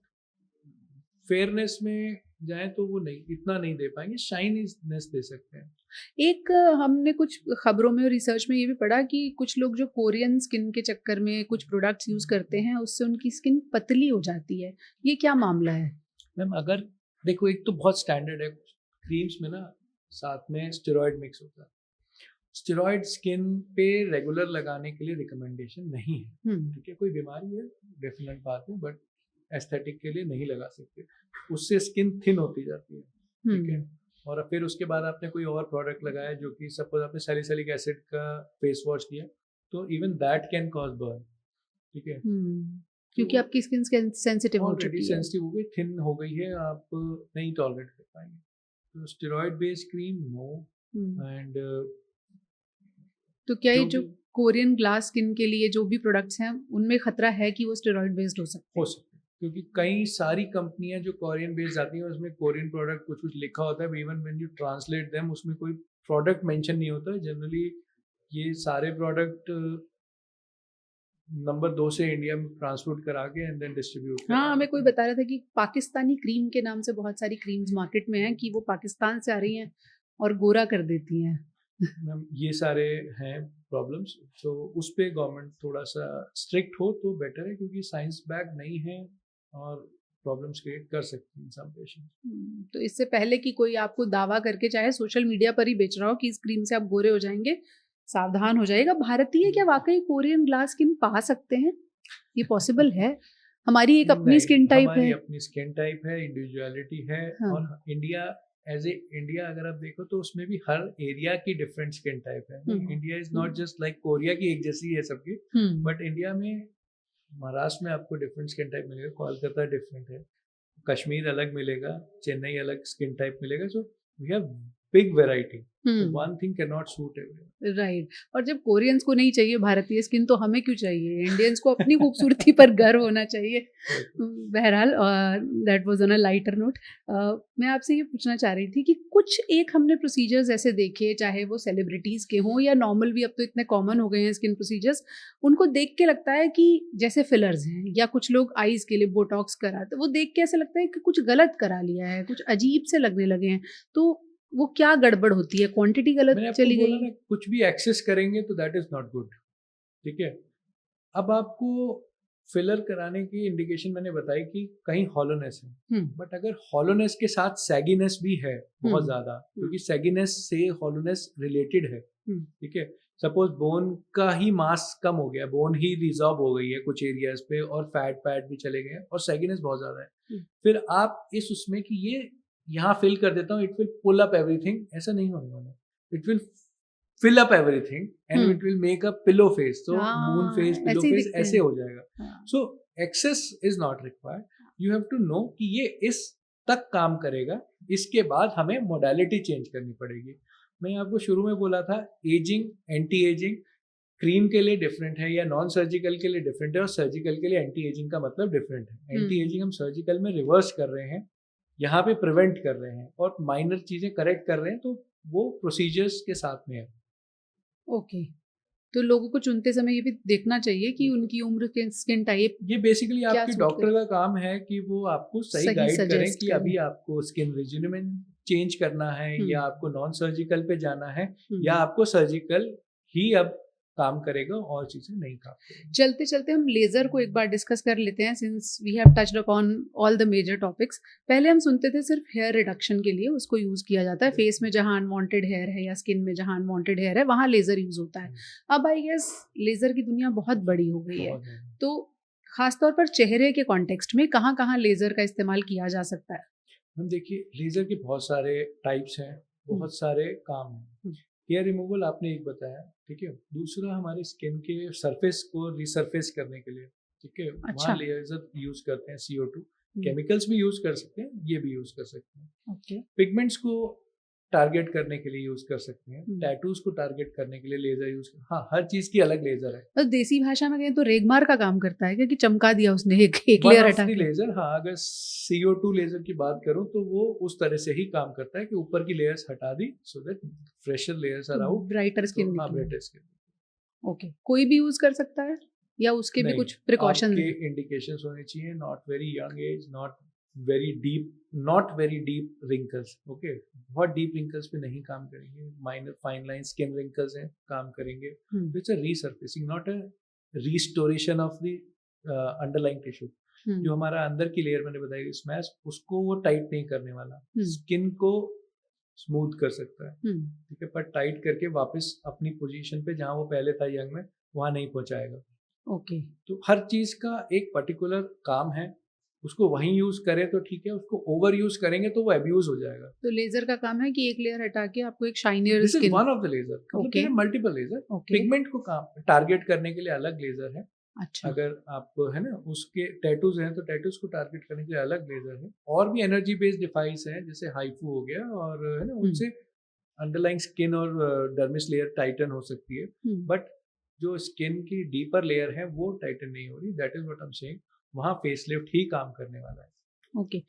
Speaker 2: फेयरनेस में जाए तो वो नहीं, इतना नहीं दे पाएंगे, शाइनीनेस दे सकते हैं.
Speaker 1: एक हमने कुछ खबरों में और रिसर्च में ये भी पढ़ा कि कुछ लोग जो कोरियन स्किन के चक्कर में कुछ प्रोडक्ट्स यूज करते हैं उससे उनकी स्किन पतली हो जाती है. ये क्या मामला है?
Speaker 2: मैम अगर देखो, एक तो बहुत स्टैंडर्ड है क्रीम्स में ना, साथ में स्टेरॉइड मिक्स होता है. स्टेरॉइड स्किन पे रेगुलर लगाने के लिए रिकमेंडेशन नहीं है. ठीक है, कोई बीमारी है डेफिनेट बात है, बट एस्थेटिक के लिए नहीं लगा सकते. उससे स्किन थिन होती जाती है. ठीक है, और फिर उसके बाद आपने कोई और प्रोडक्ट लगाया जो कि सपोज आपने सैलिसिलिक एसिड का फेस वॉश किया, तो even that can cause burn. ठीक है,
Speaker 1: क्योंकि आपकी स्किन सेंसिटिव हो चुकी है,
Speaker 2: सेंसिटिव हो गई, थिन हो गई है, आप नहीं टॉलरेट कर पाएंगे. तो steroid based cream no. And
Speaker 1: तो क्या ये जो कोरियन ग्लास स्किन के लिए जो भी प्रोडक्ट्स हैं उनमें खतरा है कि वो स्टेरॉइड बेस्ड हो सकते हैं?
Speaker 2: क्योंकि कई सारी कंपनियां जो कोरियन बेस्ड आती हैं उसमें कोरियन प्रोडक्ट कुछ कुछ लिखा होता है, even when you translate them उसमें कोई प्रोडक्ट मेंशन नहीं होता है जनरली। ये सारे प्रोडक्ट नंबर 2 से इंडिया में ट्रांसपोर्ट करा के एंड देन डिस्ट्रीब्यूट।
Speaker 1: हाँ, हमें कोई बता रहा था कि पाकिस्तानी क्रीम के नाम से बहुत सारी क्रीम्स मार्केट में हैं कि वो पाकिस्तान से आ रही हैं और गोरा कर देती हैं।
Speaker 2: मैम ये सारे हैं प्रॉब्लम्स, तो उस पे गवर्नमेंट थोड़ा सा स्ट्रिक्ट हो तो बेटर है, क्योंकि साइंस बैक नहीं है और प्रॉब्लम्स क्रिएट कर सकती हैं सम पेशेंट।
Speaker 1: तो इससे पहले कि कोई आपको दावा करके चाहे सोशल मीडिया पर ही बेच रहा हो कि इस क्रीम से आप गोरे हो जाएंगे, सावधान हो जाएगा। भारतीय क्या वाकई कोरियन ग्लास स्किन पा सकते हैं? ये पॉसिबल है? हमारी एक अपनी स्किन टाइप है,
Speaker 2: हमारी अपनी स्किन टाइप है, इंडिविजुअलिटी है।
Speaker 1: हाँ।
Speaker 2: और इंडिया एज ए इंडिया अगर आप देखो तो उसमें भी हर एरिया की डिफरेंट स्किन टाइप है। India is not just like Korea की एक जैसी है सबकी, बट इंडिया में महाराष्ट्र में आपको डिफरेंट स्किन टाइप मिलेगा, कोलकाता डिफरेंट है, कश्मीर अलग मिलेगा, चेन्नई अलग स्किन टाइप मिलेगा। So we have big variety, one thing can not suit everyone.
Speaker 1: Right. और जब कोरियंस को नहीं चाहिए भारतीय स्किन तो हमें क्यों चाहिए? इंडियंस को अपनी खूबसूरती पर गर्व होना चाहिए। बहरहाल that was on a lighter note. मैं आपसे ये पूछना चाह रही थी कि कुछ एक हमने प्रोसीजर्स ऐसे देखे, चाहे वो सेलिब्रिटीज़ के हों या नॉर्मल भी, अब तो इतने कॉमन हो गए हैं स्किन प्रोसीजर्स, उनको देख के लगता है कि जैसे फिलर्स हैं या कुछ लोग आईज के लिए बोटॉक्स कराते, वो देख के ऐसे लगता है कि कुछ गलत करा लिया है, कुछ अजीब से लगने लगे हैं। तो वो क्या गड़बड़ होती है? क्वांटिटी गलत चली गई है?
Speaker 2: कुछ भी एक्सेस करेंगे तो दैट इज नॉट गुड, ठीक है। अब आपको फिलर कराने की इंडिकेशन मैंने बताई कि कहीं हॉलोनेस है, बट अगर हॉलोनेस के साथ सैगीनेस भी है बहुत ज्यादा, क्योंकि सैगीनेस से हॉलोनेस रिलेटेड है, ठीक है। सपोज बोन का ही मास कम हो गया, बोन ही रिजॉर्व हो गई है कुछ एरियाज पे और फैट पैट भी चले गए और सैगीनेस बहुत ज्यादा है, फिर आप इस उसमें कि ये यहाँ फिल कर देता हूँ, it will pull up everything, ऐसा नहीं होने वाला। It will fill up everything and it will make a pillow face, तो मून फेस, पिलो फेस ऐसे हो जाएगा। So excess is not required, you have to know कि ये इस तक काम करेगा, इसके बाद हमें मोडालिटी चेंज करनी पड़ेगी। मैं आपको शुरू में बोला था एजिंग, एंटी एजिंग क्रीम के लिए डिफरेंट है या नॉन सर्जिकल के लिए डिफरेंट है, और सर्जिकल के लिए एंटी एजिंग का मतलब डिफरेंट है। एंटी एजिंग हम सर्जिकल में रिवर्स कर रहे हैं, यहाँ पे प्रिवेंट कर रहे हैं और माइनर चीजें करेक्ट कर रहे हैं, तो वो प्रोसीजर्स के साथ में है।
Speaker 1: ओके। तो लोगों को चुनते समय ये भी देखना चाहिए कि उनकी उम्र के स्किन टाइप,
Speaker 2: ये बेसिकली आपके डॉक्टर का काम है कि वो आपको सही गाइड करें कि अभी आपको स्किन रेजिमेन चेंज करना है या आपको नॉन सर्जिकल पे जाना है या आपको सर्जिकल ही अब काम करेगा और चीजें नहीं काम करेंगी।
Speaker 1: चलते चलते हम लेजर को एक बार डिस्कस कर लेते हैं, since we have touched upon all the major topics. पहले हम सुनते थे सिर्फ हेयर रिडक्शन के लिए उसको यूज किया जाता है, फेस में जहां अनवांटेड हेयर है या स्किन में जहां अनवांटेड हेयर है वहां लेजर यूज होता है। अब आई गेस लेजर की दुनिया बहुत बड़ी हो गई है, तो खासतौर पर चेहरे के कॉन्टेक्स्ट में कहाँ कहाँ लेजर का इस्तेमाल किया जा सकता है?
Speaker 2: हम देखिए, लेजर के बहुत सारे टाइप्स हैं, बहुत सारे काम हैं। हेयर रिमूवल आपने एक बताया, ठीक है। दूसरा हमारे स्किन के सरफेस को रिसरफेस करने के लिए, ठीक है, वहाँ लेजर यूज करते हैं, CO2। केमिकल्स भी यूज कर सकते हैं, ये भी यूज कर सकते हैं। पिगमेंट्स को टारगेट करने के लिए यूज कर सकते हैं, टैटूज को टारगेट करने के लिए लेजर यूज कर, हाँ, हर चीज की अलग लेजर है।
Speaker 1: बस देसी भाषा में कहें तो रेगमार का काम करता है, क्योंकि चमका दिया उसने एक लेयर हटा के।
Speaker 2: लेजर, हाँ, अगर CO2 लेजर की बात करूं तो वो उस तरह से ही काम करता है कि ऊपर की लेयर्स हटा दी so that fresher layers are out,
Speaker 1: brighter skin.
Speaker 2: हाँ, ब्राइटर स्किन।
Speaker 1: ओके, कोई भी यूज कर सकता है या उसके भी कुछ प्रिकॉशंस हैं?
Speaker 2: इंडिकेशंस होने चाहिए, not very young age, not very deep wrinkles, okay. बहुत डीप रिंकल्स पे नहीं काम करेंगे, minor fine line skin wrinkles हैं काम करेंगे। It's a रीसर्फेसिंग, not a restoration of the underlying tissue. जो हमारा अंदर की लेयर मैंने बताई स्मैश, उसको वो टाइट नहीं करने वाला, स्किन को स्मूथ कर सकता है, ठीक है, पर टाइट करके वापस अपनी पोजीशन पे जहां वो पहले था यंग में वहां नहीं पहुंचाएगा।
Speaker 1: ओके।
Speaker 2: तो हर चीज का एक पर्टिकुलर काम है, उसको वहीं यूज करें तो ठीक है, उसको ओवर यूज करेंगे तो वो अब्यूज हो जाएगा।
Speaker 1: तो लेजर का काम है कि एक लेयर हटा के आपको एक shinier skin.
Speaker 2: One of the laser, okay, multiple laser. Pigment को काम टारगेट करने के लिए अलग लेजर है।
Speaker 1: अच्छा।
Speaker 2: अगर आप है ना उसके टैटूज हैं तो टैटूज को टारगेट करने के लिए अलग लेजर है। और भी एनर्जी बेस्ड डिवाइस है जैसे हाइफू हो गया, और है ना उनसे अंडरलाइंग स्किन और डर्मिस लेयर टाइटन हो सकती है। बट जो स्किन की डीपर लेयर है वो टाइटन नहीं हो रही, that is what I am saying, वहाँ फेसलिफ्ट ही काम करने वाला है।
Speaker 1: ओके।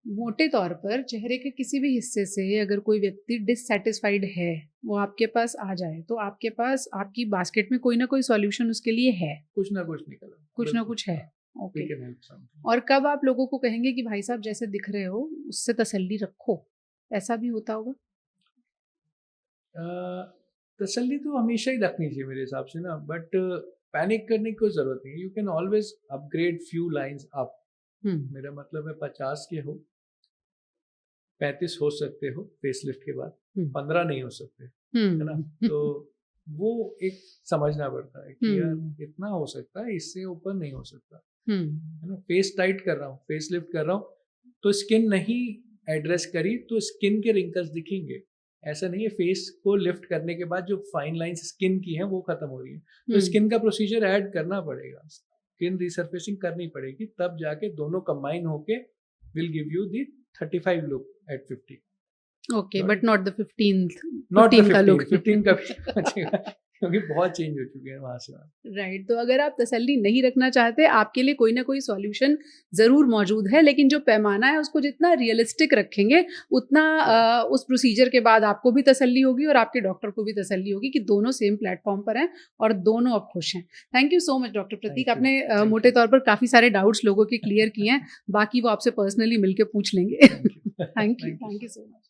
Speaker 1: मोटे तौर पर चेहरे के किसी भी हिस्से से अगर कोई व्यक्ति डिससेटिस्फाइड है, वो आपके पास आ जाए, तो आपके पास आपकी बास्केट में कोई ना कोई सॉल्यूशन उसके लिए है,
Speaker 2: कुछ ना कुछ निकला,
Speaker 1: कुछ ना
Speaker 2: बिल्कुल,
Speaker 1: कुछ है।
Speaker 2: हाँ,
Speaker 1: okay.
Speaker 2: we can help something।
Speaker 1: और कब आप लोगों को कहेंगे कि भाई साहब जैसे दिख रहे हो उससे तसल्ली रखो, ऐसा भी होता होगा?
Speaker 2: तसल्ली तो हमेशा ही रखनी चाहिए मेरे हिसाब से ना, बट पैनिक करने की कोई जरूरत नहीं है। You can always upgrade few lines up. मेरा मतलब है 50 के हो, 35 हो सकते हो फेसलिफ्ट के बाद, 15 नहीं हो सकते, है ना? तो वो एक समझना पड़ता है कि यार इतना हो सकता है, इससे ऊपर नहीं हो सकता, है ना? फेस टाइट कर रहा हूँ, फेस लिफ्ट कर रहा हूँ, तो स्किन नहीं एड्रेस करी तो स्किन के रिंकल्स दिखेंगे। ऐसा नहीं है फेस को लिफ्ट करने के बाद जो फाइन लाइंस स्किन की हैं वो खत्म हो रही है, तो स्किन का प्रोसीजर ऐड करना पड़ेगा, स्किन रिसर्फेसिंग करनी पड़ेगी, तब जाके दोनों कंबाइन होके will give you the 35 look at 50।
Speaker 1: Okay, but not the 15th,
Speaker 2: not the
Speaker 1: 15 का लुक।
Speaker 2: 15 का भी बचेगा, क्योंकि बहुत चेंज हो चुके हैं वहां से।
Speaker 1: राइट। तो अगर आप तसल्ली नहीं रखना चाहते, आपके लिए कोई ना कोई सॉल्यूशन जरूर मौजूद है, लेकिन जो पैमाना है उसको जितना रियलिस्टिक रखेंगे उतना उस प्रोसीजर के बाद आपको भी तसल्ली होगी और आपके डॉक्टर को भी तसल्ली होगी कि दोनों सेम प्लेटफॉर्म पर हैं और दोनों अब खुश हैं। Thank you so much doctor Prateek, आपने मोटे तौर पर काफी सारे डाउट्स लोगों के क्लियर किए हैं, बाकी वो आपसे पर्सनली मिलकर पूछ लेंगे। Thank you so much.